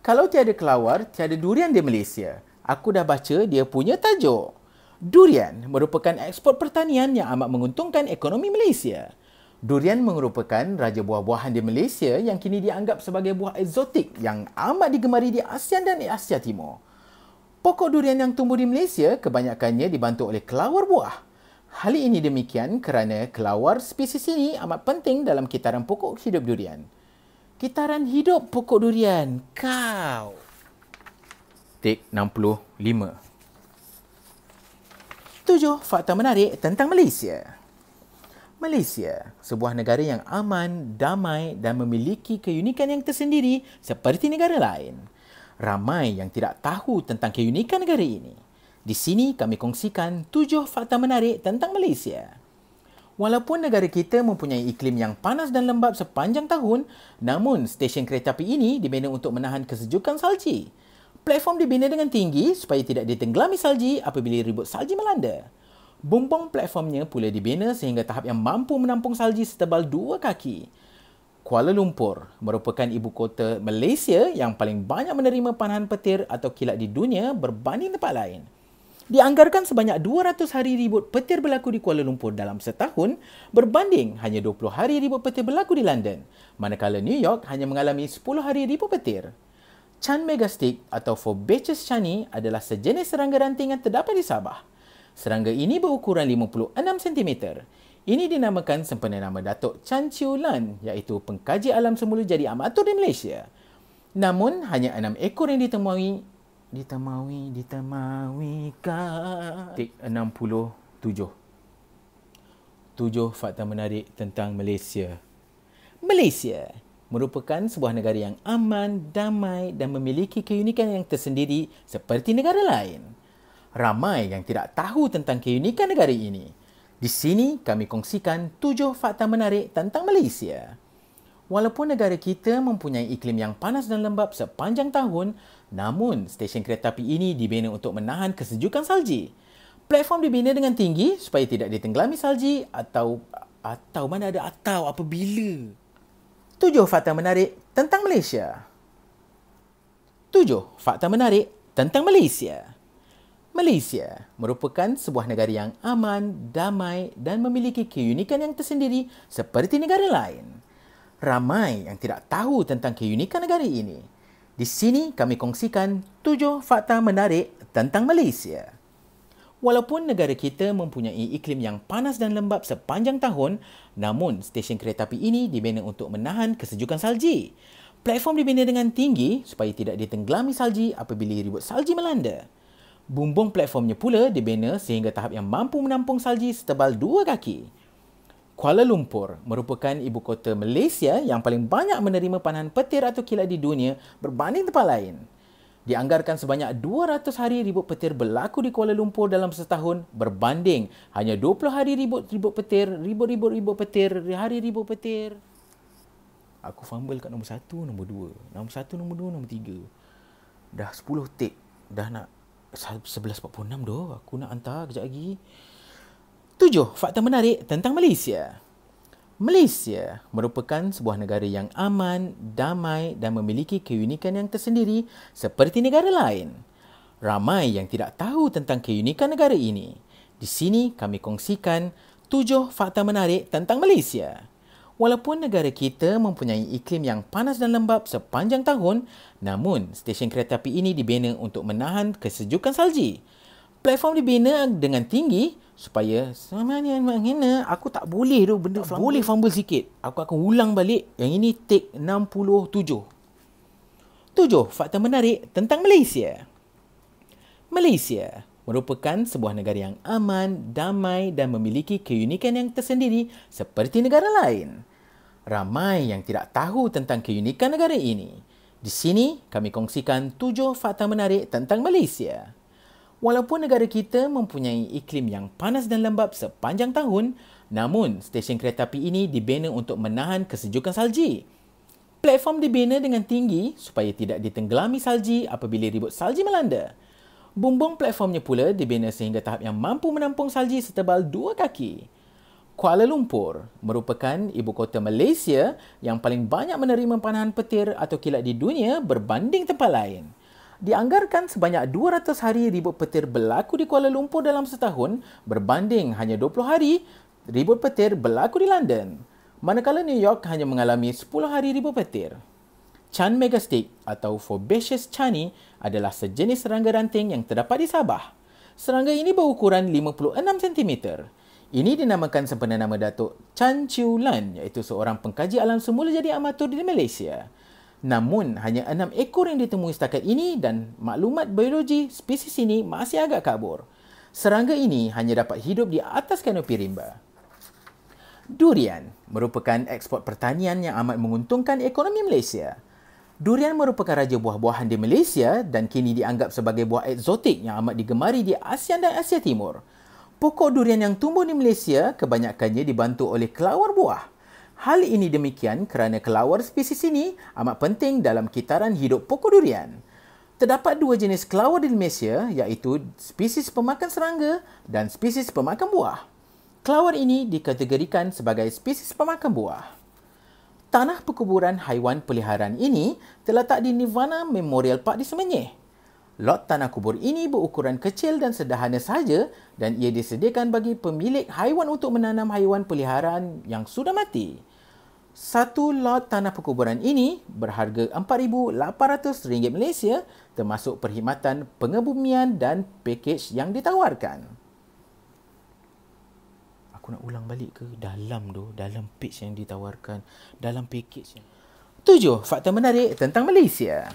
Kalau tiada kelawar, tiada durian di Malaysia. Aku dah baca dia punya tajuk. Durian merupakan ekspor pertanian yang amat menguntungkan ekonomi Malaysia. Durian merupakan raja buah-buahan di Malaysia yang kini dianggap sebagai buah eksotik yang amat digemari di ASEAN dan Asia Timur. Pokok durian yang tumbuh di Malaysia kebanyakannya dibantu oleh kelawar buah. Hal ini demikian kerana kelawar spesies ini amat penting dalam kitaran pokok hidup durian. Kitaran hidup pokok durian. Kau. Take 65. 7 fakta menarik tentang Malaysia. Malaysia, sebuah negara yang aman, damai dan memiliki keunikan yang tersendiri seperti negara lain. Ramai yang tidak tahu tentang keunikan negara ini. Di sini kami kongsikan 7 fakta menarik tentang Malaysia. Walaupun negara kita mempunyai iklim yang panas dan lembap sepanjang tahun, namun stesen kereta api ini dibina untuk menahan kesejukan salji. Platform dibina dengan tinggi supaya tidak ditenggelami salji apabila ribut salji melanda. Bumbung platformnya pula dibina sehingga tahap yang mampu menampung salji setebal 2 kaki. Kuala Lumpur merupakan ibu kota Malaysia yang paling banyak menerima panahan petir atau kilat di dunia berbanding tempat lain. Dianggarkan sebanyak 200 hari ribut petir berlaku di Kuala Lumpur dalam setahun berbanding hanya 20 hari ribut petir berlaku di London, manakala New York hanya mengalami 10 hari ribut petir. Chan Megastick atau Fabaceous chani adalah sejenis serangga ranting yang terdapat di Sabah. Serangga ini berukuran 56 cm. Ini dinamakan sempena nama Datuk Chan Chiu Lan, iaitu pengkaji alam semula jadi amatur di Malaysia. Namun, hanya 6 ekor yang ditemui kat... Tik 67. 7 fakta menarik tentang Malaysia. Malaysia merupakan sebuah negara yang aman, damai dan memiliki keunikan yang tersendiri seperti negara lain. Ramai yang tidak tahu tentang keunikan negara ini. Di sini kami kongsikan 7 fakta menarik tentang Malaysia. Walaupun negara kita mempunyai iklim yang panas dan lembap sepanjang tahun, namun stesen kereta api ini dibina untuk menahan kesejukan salji. Platform dibina dengan tinggi supaya tidak ditenggelami salji atau mana ada atau apabila. 7 fakta menarik tentang Malaysia. 7 fakta menarik tentang Malaysia. Malaysia merupakan sebuah negara yang aman, damai dan memiliki keunikan yang tersendiri seperti negara lain. Ramai yang tidak tahu tentang keunikan negara ini. Di sini kami kongsikan 7 fakta menarik tentang Malaysia. Walaupun negara kita mempunyai iklim yang panas dan lembap sepanjang tahun, namun stesen kereta api ini dibina untuk menahan kesejukan salji. Platform dibina dengan tinggi supaya tidak ditenggelami salji apabila ribut salji melanda. Bumbung platformnya pula dibina sehingga tahap yang mampu menampung salji setebal 2 kaki. Kuala Lumpur merupakan ibu kota Malaysia yang paling banyak menerima panahan petir atau kilat di dunia berbanding tempat lain. Dianggarkan sebanyak 200 hari ribut petir berlaku di Kuala Lumpur dalam setahun berbanding hanya 20 hari ribut petir, hari ribut petir. Aku fumble kat nombor 1, nombor 2. Nombor 1, nombor 2, nombor 3. Dah 10 take. Dah nak 11.46 doh. Aku nak hantar kejap lagi. 7 fakta menarik tentang Malaysia. Malaysia merupakan sebuah negara yang aman, damai dan memiliki keunikan yang tersendiri seperti negara lain. Ramai yang tidak tahu tentang keunikan negara ini. Di sini kami kongsikan 7 fakta menarik tentang Malaysia. Walaupun negara kita mempunyai iklim yang panas dan lembap sepanjang tahun, namun stesen kereta api ini dibina untuk menahan kesejukan salji. Platform dibina dengan tinggi supaya mana aku tak boleh tu benda fumble. Boleh fumble sikit. Aku akan ulang balik. Yang ini take 67. 7 fakta menarik tentang Malaysia. Malaysia merupakan sebuah negara yang aman, damai dan memiliki keunikan yang tersendiri seperti negara lain. Ramai yang tidak tahu tentang keunikan negara ini. Di sini kami kongsikan 7 fakta menarik tentang Malaysia. Walaupun negara kita mempunyai iklim yang panas dan lembap sepanjang tahun, namun stesen kereta api ini dibina untuk menahan kesejukan salji. Platform dibina dengan tinggi supaya tidak ditenggelami salji apabila ribut salji melanda. Bumbung platformnya pula dibina sehingga tahap yang mampu menampung salji setebal 2 kaki. Kuala Lumpur merupakan ibu kota Malaysia yang paling banyak menerima panahan petir atau kilat di dunia berbanding tempat lain. Dianggarkan sebanyak 200 hari ribut petir berlaku di Kuala Lumpur dalam setahun berbanding hanya 20 hari ribut petir berlaku di London. Manakala New York hanya mengalami 10 hari ribut petir. Chan Megastick atau Fabaceous chani adalah sejenis serangga ranting yang terdapat di Sabah. Serangga ini berukuran 56 cm. Ini dinamakan sempena nama Datuk Chan Chiu Lan iaitu seorang pengkaji alam semula jadi amatur di Malaysia. Namun, hanya 6 ekor yang ditemui setakat ini dan maklumat biologi spesies ini masih agak kabur. Serangga ini hanya dapat hidup di atas kanopi rimba. Durian merupakan ekspor pertanian yang amat menguntungkan ekonomi Malaysia. Durian merupakan raja buah-buahan di Malaysia dan kini dianggap sebagai buah eksotik yang amat digemari di ASEAN dan Asia Timur. Pokok durian yang tumbuh di Malaysia kebanyakannya dibantu oleh kelawar buah. Hal ini demikian kerana kelawar spesies ini amat penting dalam kitaran hidup pokok durian. Terdapat 2 jenis kelawar di Malaysia iaitu spesies pemakan serangga dan spesies pemakan buah. Kelawar ini dikategorikan sebagai spesies pemakan buah. Tanah perkuburan haiwan peliharaan ini terletak di Nirvana Memorial Park di Semenyih. Lot tanah kubur ini berukuran kecil dan sederhana sahaja dan ia disediakan bagi pemilik haiwan untuk menanam haiwan peliharaan yang sudah mati. Satu lot tanah perkuburan ini berharga RM4,800 Malaysia termasuk perkhidmatan pengebumian dan pakej yang ditawarkan. Aku nak ulang balik ke dalam page yang ditawarkan, dalam pakej. 7 fakta menarik tentang Malaysia.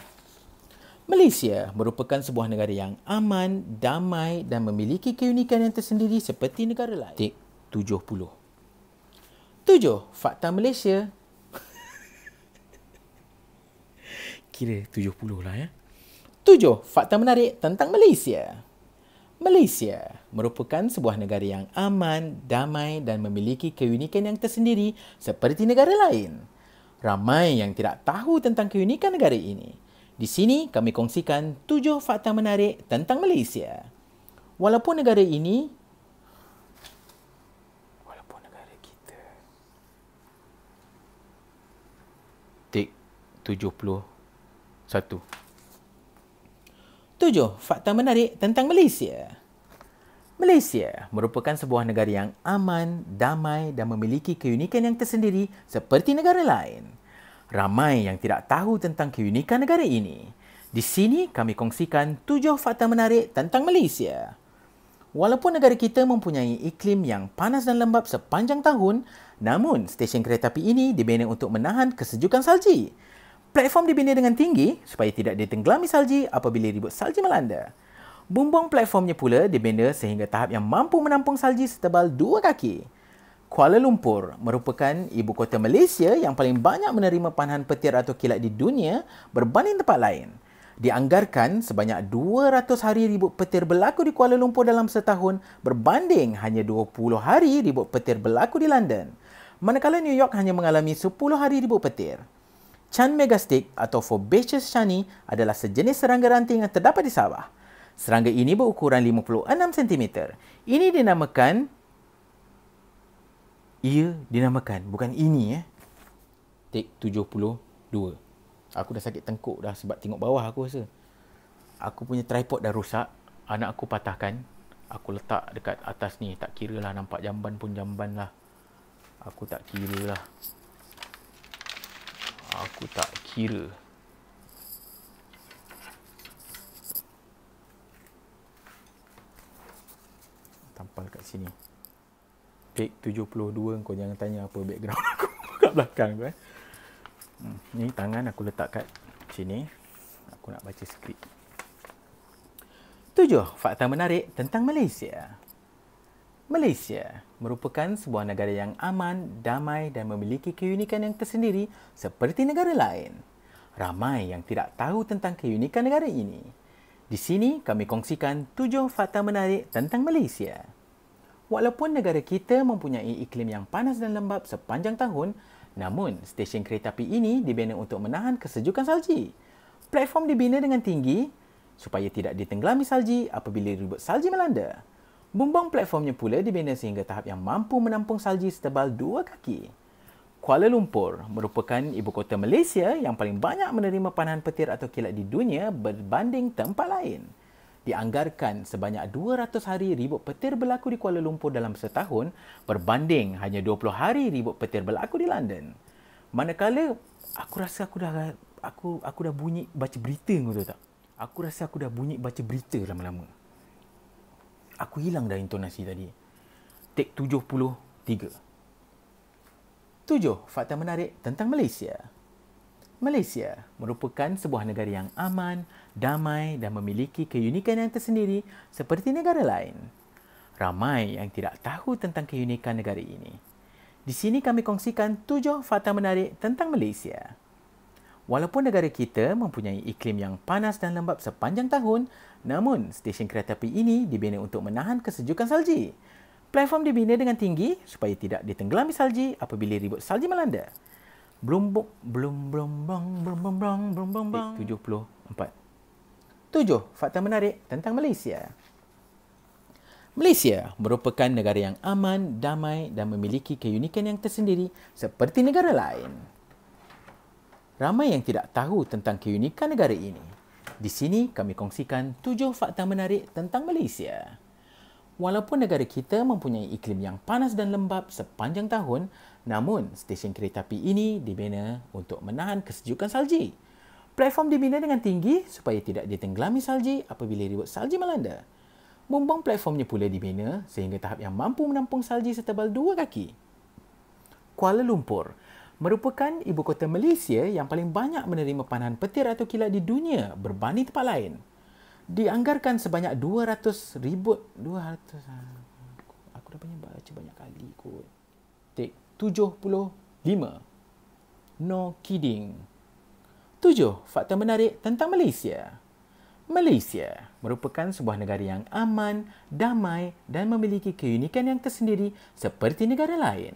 Malaysia merupakan sebuah negara yang aman, damai dan memiliki keunikan yang tersendiri seperti negara lain. Tik 70. 7 fakta Malaysia. Kira 70 lah ya. 7. Fakta menarik tentang Malaysia. Malaysia merupakan sebuah negara yang aman, damai dan memiliki keunikan yang tersendiri seperti negara lain. Ramai yang tidak tahu tentang keunikan negara ini. Di sini kami kongsikan 7 fakta menarik tentang Malaysia. Walaupun negara kita Tik 71. 7. Fakta menarik tentang Malaysia. Malaysia merupakan sebuah negara yang aman, damai dan memiliki keunikan yang tersendiri seperti negara lain. Ramai yang tidak tahu tentang keunikan negara ini. Di sini kami kongsikan 7 fakta menarik tentang Malaysia. Walaupun negara kita mempunyai iklim yang panas dan lembap sepanjang tahun, namun stesen kereta api ini dibina untuk menahan kesejukan salji. Platform dibina dengan tinggi supaya tidak ditenggelami salji apabila ribut salji melanda. Bumbung platformnya pula dibina sehingga tahap yang mampu menampung salji setebal 2 kaki. Kuala Lumpur merupakan ibu kota Malaysia yang paling banyak menerima panahan petir atau kilat di dunia berbanding tempat lain. Dianggarkan sebanyak 200 hari ribut petir berlaku di Kuala Lumpur dalam setahun berbanding hanya 20 hari ribut petir berlaku di London. Manakala New York hanya mengalami 10 hari ribut petir. Chan Megastick atau Fabaceous chani adalah sejenis serangga ranting yang terdapat di Sabah. Serangga ini berukuran 56 cm. Ini dinamakan, bukan ini Take 72. Aku dah sakit tengkuk dah sebab tengok bawah aku rasa. Aku punya tripod dah rosak, anak aku patahkan. Aku letak dekat atas ni, tak kira lah, nampak jamban pun jamban lah. Aku tak kira lah. Aku tak kira. Tampal kat sini. Take 72, kau jangan tanya apa background aku kat belakang tu Ni tangan aku letak kat sini. Aku nak baca skrip. 7. Fakta menarik tentang Malaysia. Malaysia merupakan sebuah negara yang aman, damai dan memiliki keunikan yang tersendiri seperti negara lain. Ramai yang tidak tahu tentang keunikan negara ini. Di sini kami kongsikan 7 fakta menarik tentang Malaysia. Walaupun negara kita mempunyai iklim yang panas dan lembap sepanjang tahun, namun stesen kereta api ini dibina untuk menahan kesejukan salji. Platform dibina dengan tinggi supaya tidak ditenggelami salji apabila ribut salji melanda. Bumbung platformnya pula dibina sehingga tahap yang mampu menampung salji setebal 2 kaki. Kuala Lumpur merupakan ibu kota Malaysia yang paling banyak menerima panahan petir atau kilat di dunia berbanding tempat lain. Dianggarkan sebanyak 200 hari ribut petir berlaku di Kuala Lumpur dalam setahun berbanding hanya 20 hari ribut petir berlaku di London. Manakala aku rasa aku dah bunyi baca berita, kau tahu tak? Aku rasa aku dah bunyi baca berita lama-lama. Aku hilang dah intonasi tadi. Take 73. 7. Fakta menarik tentang Malaysia. Malaysia merupakan sebuah negara yang aman, damai dan memiliki keunikan yang tersendiri seperti negara lain. Ramai yang tidak tahu tentang keunikan negara ini. Di sini kami kongsikan 7 fakta menarik tentang Malaysia. Walaupun negara kita mempunyai iklim yang panas dan lembap sepanjang tahun, namun stesen kereta api ini dibina untuk menahan kesejukan salji. Platform dibina dengan tinggi supaya tidak ditenggelami salji apabila ribut salji melanda. 74. 7. Fakta menarik tentang Malaysia. Malaysia merupakan negara yang aman, damai dan memiliki keunikan yang tersendiri seperti negara lain. Ramai yang tidak tahu tentang keunikan negara ini. Di sini kami kongsikan 7 fakta menarik tentang Malaysia. Walaupun negara kita mempunyai iklim yang panas dan lembap sepanjang tahun, namun stesen kereta api ini dibina untuk menahan kesejukan salji. Platform dibina dengan tinggi supaya tidak ditenggelami salji apabila ribut salji melanda. Bumbung platformnya pula dibina sehingga tahap yang mampu menampung salji setebal 2 kaki. Kuala Lumpur merupakan ibu kota Malaysia yang paling banyak menerima panahan petir atau kilat di dunia berbanding tempat lain. Dianggarkan sebanyak 200. Aku dah baca banyak kali kot. Take 75. No kidding. 7. Fakta menarik tentang Malaysia. Malaysia merupakan sebuah negara yang aman, damai dan memiliki keunikan yang tersendiri seperti negara lain.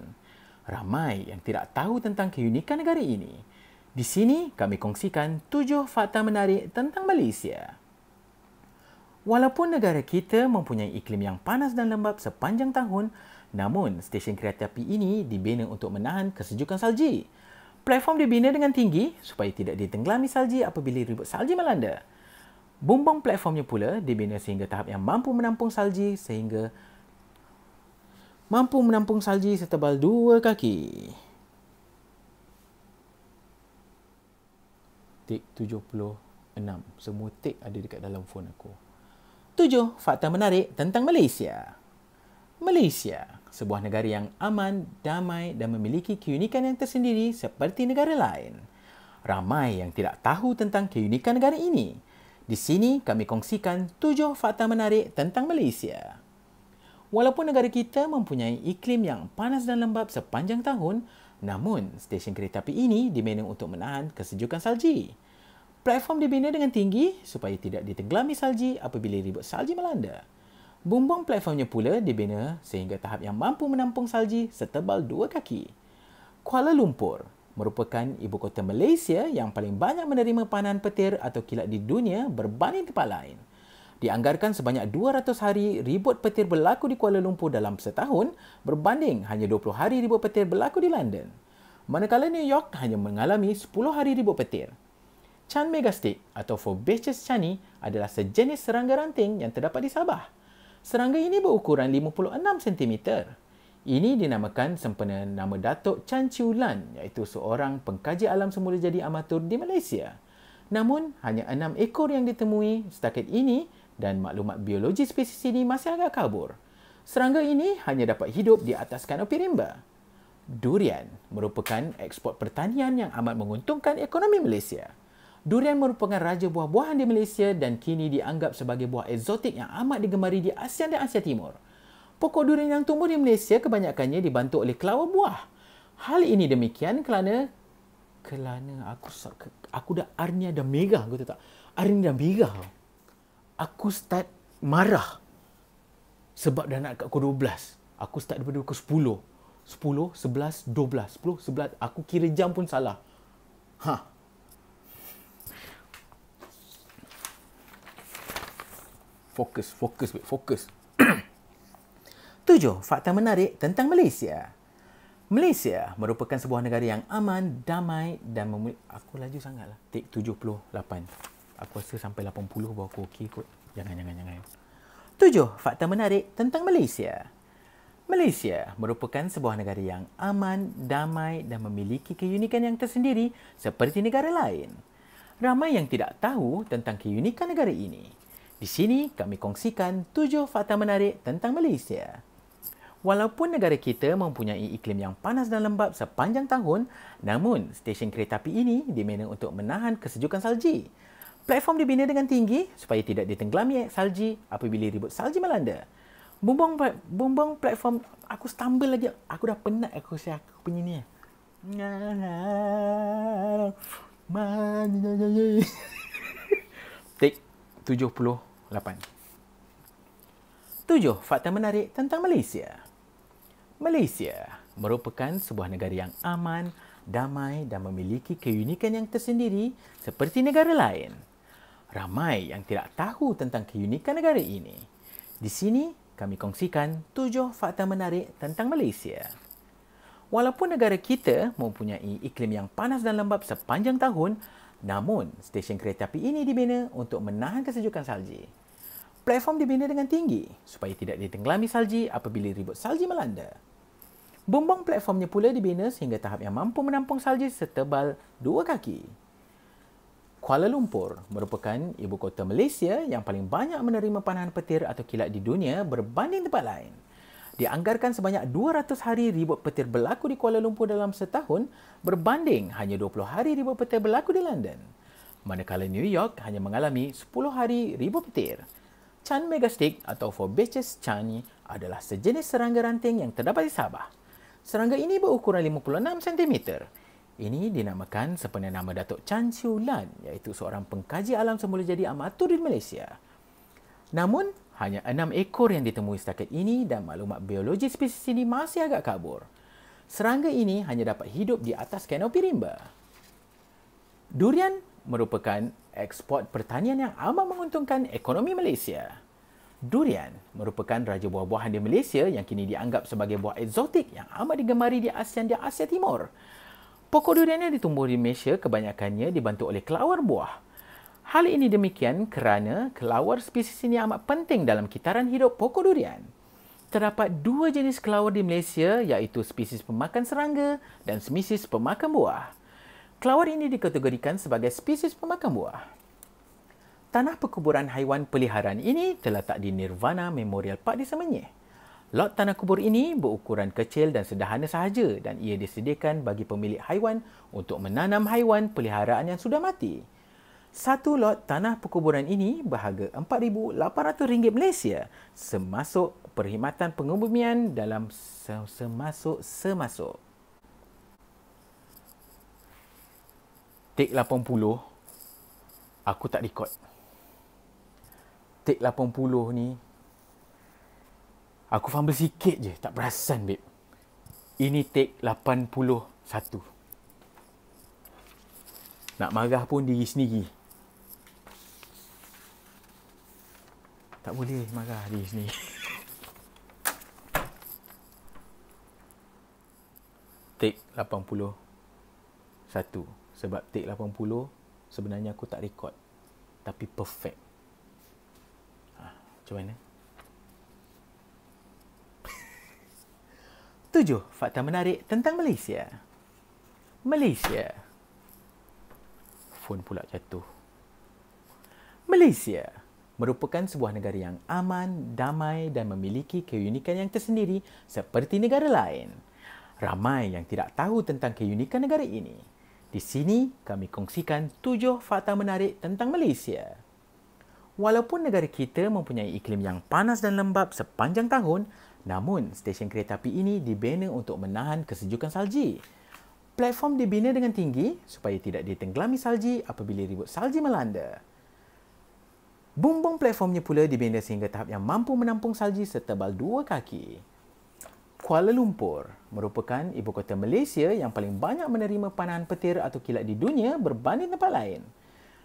Ramai yang tidak tahu tentang keunikan negara ini. Di sini kami kongsikan 7 fakta menarik tentang Malaysia. Walaupun negara kita mempunyai iklim yang panas dan lembap sepanjang tahun, namun stesen kereta api ini dibina untuk menahan kesejukan salji. Platform dibina dengan tinggi supaya tidak ditenggelami salji apabila ribut salji melanda. Bumbung platformnya pula dibina sehingga tahap yang mampu menampung salji setebal 2 kaki. Tik 76. Semua tik ada dekat dalam phone aku. 7. Fakta menarik tentang Malaysia. Malaysia, sebuah negara yang aman, damai dan memiliki keunikan yang tersendiri seperti negara lain. Ramai yang tidak tahu tentang keunikan negara ini. Di sini kami kongsikan 7 fakta menarik tentang Malaysia. Walaupun negara kita mempunyai iklim yang panas dan lembap sepanjang tahun, namun stesen kereta api ini dibina untuk menahan kesejukan salji. Platform dibina dengan tinggi supaya tidak ditenggelami salji apabila ribut salji melanda. Bumbung platformnya pula dibina sehingga tahap yang mampu menampung salji setebal 2 kaki. Kuala Lumpur merupakan ibu kota Malaysia yang paling banyak menerima panahan petir atau kilat di dunia berbanding tempat lain. Dianggarkan sebanyak 200 hari ribut petir berlaku di Kuala Lumpur dalam setahun berbanding hanya 20 hari ribut petir berlaku di London. Manakala New York hanya mengalami 10 hari ribut petir. Chan Megastick atau Fourbaceous chani adalah sejenis serangga ranting yang terdapat di Sabah. Serangga ini berukuran 56 cm. Ini dinamakan sempena nama Datuk Chan Chiu Lan, iaitu seorang pengkaji alam semula jadi amatur di Malaysia. Namun, hanya 6 ekor yang ditemui setakat ini dan maklumat biologi spesies ini masih agak kabur. Serangga ini hanya dapat hidup di atas kanopi rimba. Durian merupakan ekspor pertanian yang amat menguntungkan ekonomi Malaysia. Durian merupakan raja buah-buahan di Malaysia dan kini dianggap sebagai buah eksotik yang amat digemari di ASEAN dan Asia Timur. Pokok durian yang tumbuh di Malaysia kebanyakannya dibantu oleh kelawar buah. Hal ini demikian kerana aku dah Arnia dah megah, kau tahu tak? Arnia dah megah. Aku start marah sebab dah nak kat pukul 12. Aku start daripada pukul 10. 10, 11, 12. 10, 11. Aku kira jam pun salah. Fokus. 7. Fakta menarik tentang Malaysia. Malaysia merupakan sebuah negara yang aman, damai dan aku laju sangatlah. Tik 78. Aku rasa sampai 80 baru aku okey kot. Jangan. 7. Fakta menarik tentang Malaysia. Malaysia merupakan sebuah negara yang aman, damai dan memiliki keunikan yang tersendiri seperti negara lain. Ramai yang tidak tahu tentang keunikan negara ini. Di sini kami kongsikan 7 fakta menarik tentang Malaysia. Walaupun negara kita mempunyai iklim yang panas dan lembap sepanjang tahun, namun stesen kereta api ini dibina untuk menahan kesejukan salji. Platform dibina dengan tinggi supaya tidak ditenggelami salji apabila ribut salji melanda. Bumbung platform, aku stumble lagi. Aku dah penat aku punya ni. Take 78. 7. Fakta menarik tentang Malaysia. Malaysia merupakan sebuah negara yang aman, damai dan memiliki keunikan yang tersendiri seperti negara lain. Ramai yang tidak tahu tentang keunikan negara ini. Di sini kami kongsikan 7 fakta menarik tentang Malaysia. Walaupun negara kita mempunyai iklim yang panas dan lembap sepanjang tahun, namun stesen kereta api ini dibina untuk menahan kesejukan salji. Platform dibina dengan tinggi supaya tidak ditenggelami salji apabila ribut salji melanda. Bumbung platformnya pula dibina sehingga tahap yang mampu menampung salji setebal 2 kaki. Kuala Lumpur merupakan ibu kota Malaysia yang paling banyak menerima panahan petir atau kilat di dunia berbanding tempat lain. Dianggarkan sebanyak 200 hari ribut petir berlaku di Kuala Lumpur dalam setahun berbanding hanya 20 hari ribut petir berlaku di London. Manakala New York hanya mengalami 10 hari ribut petir. Chan Megastick atau Fourbaceous chani adalah sejenis serangga ranting yang terdapat di Sabah. Serangga ini berukuran 56 cm. Ini dinamakan sempena nama Datuk Chan Chiu Lan, iaitu seorang pengkaji alam semula jadi amatur di Malaysia. Namun, hanya 6 ekor yang ditemui setakat ini dan maklumat biologi spesies ini masih agak kabur. Serangga ini hanya dapat hidup di atas kanopi rimba. Durian merupakan ekspor pertanian yang amat menguntungkan ekonomi Malaysia. Durian merupakan raja buah-buahan di Malaysia yang kini dianggap sebagai buah eksotik yang amat digemari di ASEAN dan Asia Timur. Pokok durian yang ditumbuh di Malaysia kebanyakannya dibantu oleh kelawar buah. Hal ini demikian kerana kelawar spesies ini amat penting dalam kitaran hidup pokok durian. Terdapat 2 jenis kelawar di Malaysia iaitu spesies pemakan serangga dan spesies pemakan buah. Kelawar ini dikategorikan sebagai spesies pemakan buah. Tanah perkuburan haiwan peliharaan ini terletak di Nirvana Memorial Park di Semenyih. Lot tanah kubur ini berukuran kecil dan sederhana sahaja dan ia disediakan bagi pemilik haiwan untuk menanam haiwan peliharaan yang sudah mati. Satu lot tanah perkuburan ini berharga RM4,800 Malaysia semasuk perkhidmatan pengebumian dalam semasuk. Take 80, aku tak record. Take 80 ni, aku fumble sikit je, tak perasan babe. Ini take 81. Nak marah pun diri sendiri. Tak boleh marah diri sendiri. Take 81. Sebab take 80 sebenarnya aku tak record. Tapi perfect. Macam mana? 7 fakta menarik tentang Malaysia. Malaysia. Phone pula jatuh. Malaysia merupakan sebuah negara yang aman, damai dan memiliki keunikan yang tersendiri seperti negara lain. Ramai yang tidak tahu tentang keunikan negara ini. Di sini kami kongsikan 7 fakta menarik tentang Malaysia. Walaupun negara kita mempunyai iklim yang panas dan lembap sepanjang tahun, namun stesen kereta api ini dibina untuk menahan kesejukan salji. Platform dibina dengan tinggi supaya tidak ditenggelami salji apabila ribut salji melanda. Bumbung platformnya pula dibina sehingga tahap yang mampu menampung salji setebal 2 kaki. Kuala Lumpur merupakan ibu kota Malaysia yang paling banyak menerima panahan petir atau kilat di dunia berbanding tempat lain.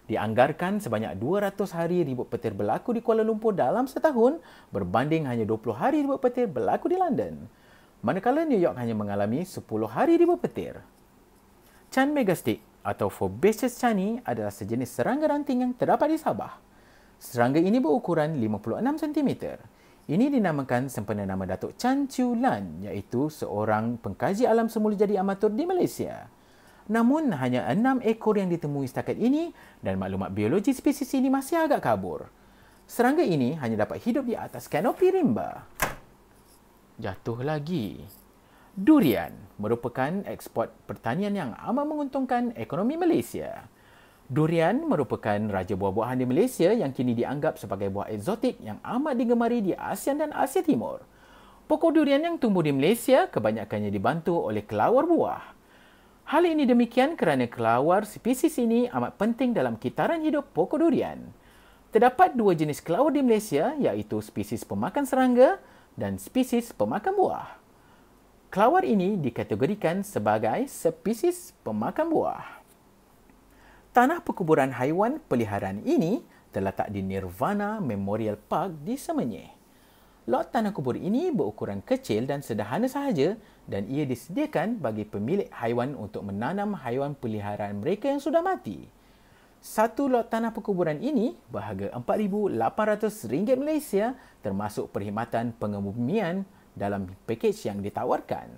Dianggarkan sebanyak 200 hari ribut petir berlaku di Kuala Lumpur dalam setahun berbanding hanya 20 hari ribut petir berlaku di London. Manakala New York hanya mengalami 10 hari ribut petir. Chan Megastick atau Fabaceous chani adalah sejenis serangga ranting yang terdapat di Sabah. Serangga ini berukuran 56 cm. Ini dinamakan sempena nama Datuk Chan Chiu Lan iaitu seorang pengkaji alam semula jadi amatur di Malaysia. Namun, hanya 6 ekor yang ditemui setakat ini dan maklumat biologi spesies ini masih agak kabur. Serangga ini hanya dapat hidup di atas kanopi rimba. Jatuh lagi. Durian merupakan ekspor pertanian yang amat menguntungkan ekonomi Malaysia. Durian merupakan raja buah-buahan di Malaysia yang kini dianggap sebagai buah eksotik yang amat digemari di ASEAN dan Asia Timur. Pokok durian yang tumbuh di Malaysia kebanyakannya dibantu oleh kelawar buah. Hal ini demikian kerana kelawar spesies ini amat penting dalam kitaran hidup pokok durian. Terdapat 2 jenis kelawar di Malaysia iaitu spesies pemakan serangga dan spesies pemakan buah. Kelawar ini dikategorikan sebagai spesies pemakan buah. Tanah perkuburan haiwan peliharaan ini terletak di Nirvana Memorial Park di Semenyih. Lot tanah kubur ini berukuran kecil dan sederhana sahaja dan ia disediakan bagi pemilik haiwan untuk menanam haiwan peliharaan mereka yang sudah mati. Satu lot tanah perkuburan ini berharga RM4,800 Malaysia termasuk perkhidmatan pengebumian dalam pakej yang ditawarkan.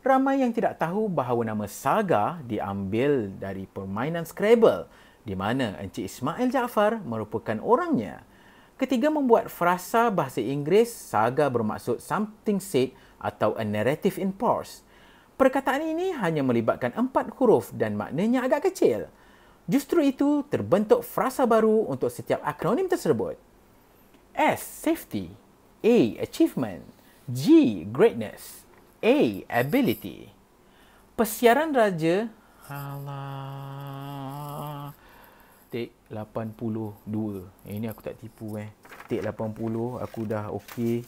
Ramai yang tidak tahu bahawa nama Saga diambil dari permainan Scrabble di mana Encik Ismail Jaafar merupakan orangnya. Ketiga membuat frasa bahasa Inggeris, Saga bermaksud something said atau a narrative in prose. Perkataan ini hanya melibatkan 4 huruf dan maknanya agak kecil. Justru itu terbentuk frasa baru untuk setiap akronim tersebut. S. Safety. A. Achievement. G. Greatness. A. Ability. Persiaran Raja. Alah. Take 82. Ini aku tak tipu Take 80 aku dah okey.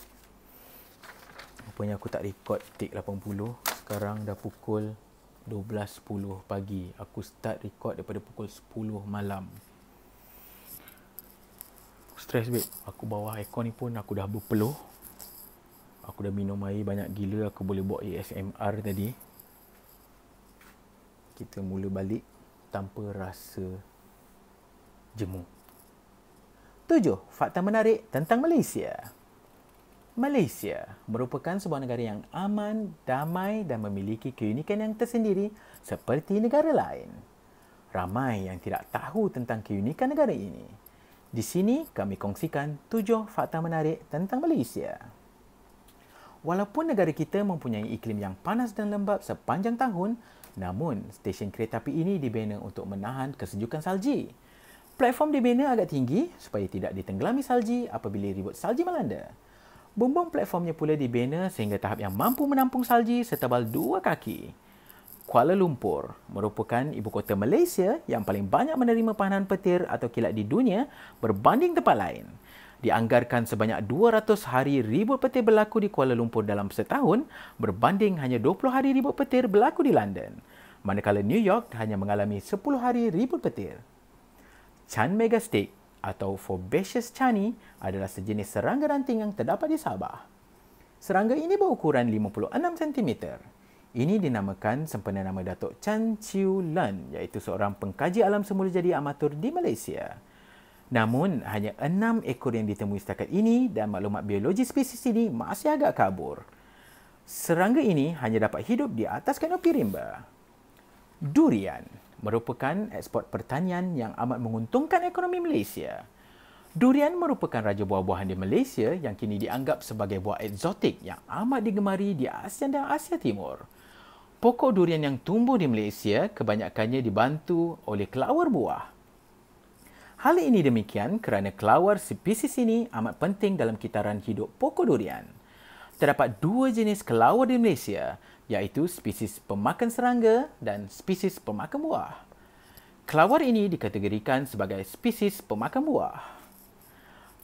Rupanya aku tak record take 80. Sekarang dah pukul 12.10 pagi. Aku start record daripada pukul 10 malam. Stress babe. Aku bawah aircon ni pun aku dah berpeluh. Aku dah minum air banyak gila. Aku boleh buat ASMR tadi. Kita mula balik tanpa rasa jemu. 7. Fakta menarik tentang Malaysia. Malaysia merupakan sebuah negara yang aman, damai dan memiliki keunikan yang tersendiri seperti negara lain. Ramai yang tidak tahu tentang keunikan negara ini. Di sini kami kongsikan 7 fakta menarik tentang Malaysia. Walaupun negara kita mempunyai iklim yang panas dan lembap sepanjang tahun, namun stesen kereta api ini dibina untuk menahan kesejukan salji. Platform dibina agak tinggi supaya tidak ditenggelami salji apabila ribut salji melanda. Bumbung platformnya pula dibina sehingga tahap yang mampu menampung salji setebal 2 kaki. Kuala Lumpur merupakan ibu kota Malaysia yang paling banyak menerima pahanan petir atau kilat di dunia berbanding tempat lain. Dianggarkan sebanyak 200 hari ribut petir berlaku di Kuala Lumpur dalam setahun berbanding hanya 20 hari ribut petir berlaku di London. Manakala New York hanya mengalami 10 hari ribut petir. Chan Megastick atau Fabaceous chani adalah sejenis serangga ranting yang terdapat di Sabah. Serangga ini berukuran 56 cm. Ini dinamakan sempena nama Datuk Chan Chiu Lun, iaitu seorang pengkaji alam semula jadi amatur di Malaysia. Namun, hanya 6 ekor yang ditemui setakat ini dan maklumat biologi spesies ini masih agak kabur. Serangga ini hanya dapat hidup di atas kanopi rimba. Durian merupakan ekspor pertanian yang amat menguntungkan ekonomi Malaysia. Durian merupakan raja buah-buahan di Malaysia yang kini dianggap sebagai buah eksotik yang amat digemari di ASEAN dan Asia Timur. Pokok durian yang tumbuh di Malaysia kebanyakannya dibantu oleh kelawar buah. Hal ini demikian kerana kelawar spesies ini amat penting dalam kitaran hidup pokok durian. Terdapat 2 jenis kelawar di Malaysia, iaitu spesies pemakan serangga dan spesies pemakan buah. Kelawar ini dikategorikan sebagai spesies pemakan buah.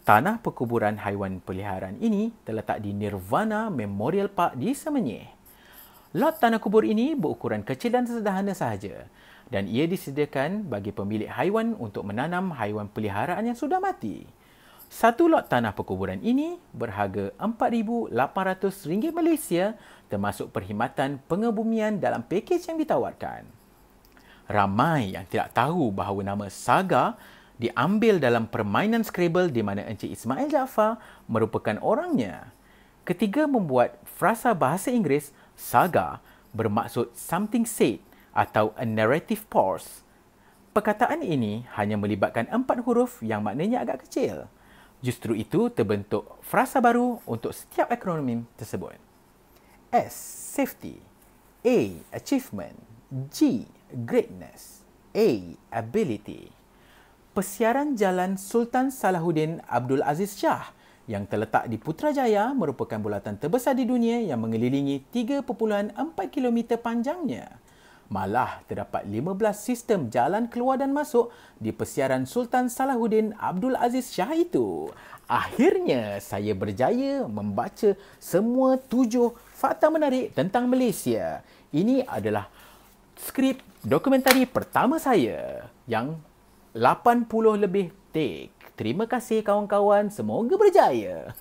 Tanah perkuburan haiwan peliharaan ini terletak di Nirvana Memorial Park di Semenyih. Lot tanah kubur ini berukuran kecil dan sederhana sahaja dan ia disediakan bagi pemilik haiwan untuk menanam haiwan peliharaan yang sudah mati. Satu lot tanah perkuburan ini berharga RM4,800 Malaysia termasuk perkhidmatan pengebumian dalam pakej yang ditawarkan. Ramai yang tidak tahu bahawa nama Saga diambil dalam permainan Scrabble di mana Encik Ismail Jaafar merupakan orangnya. Ketika membuat frasa bahasa Inggeris, Saga bermaksud something said atau a narrative pause. Perkataan ini hanya melibatkan 4 huruf yang maknanya agak kecil. Justru itu terbentuk frasa baru untuk setiap akronim tersebut. S. Safety. A. Achievement. G. Greatness. A. Ability. Persiaran Jalan Sultan Salahuddin Abdul Aziz Shah yang terletak di Putrajaya merupakan bulatan terbesar di dunia yang mengelilingi 3.4 km panjangnya. Malah terdapat 15 sistem jalan keluar dan masuk di persiaran Sultan Salahuddin Abdul Aziz Shah itu. Akhirnya saya berjaya membaca semua 7 fakta menarik tentang Malaysia. Ini adalah skrip dokumentari pertama saya yang 80 lebih take. Terima kasih kawan-kawan, semoga berjaya.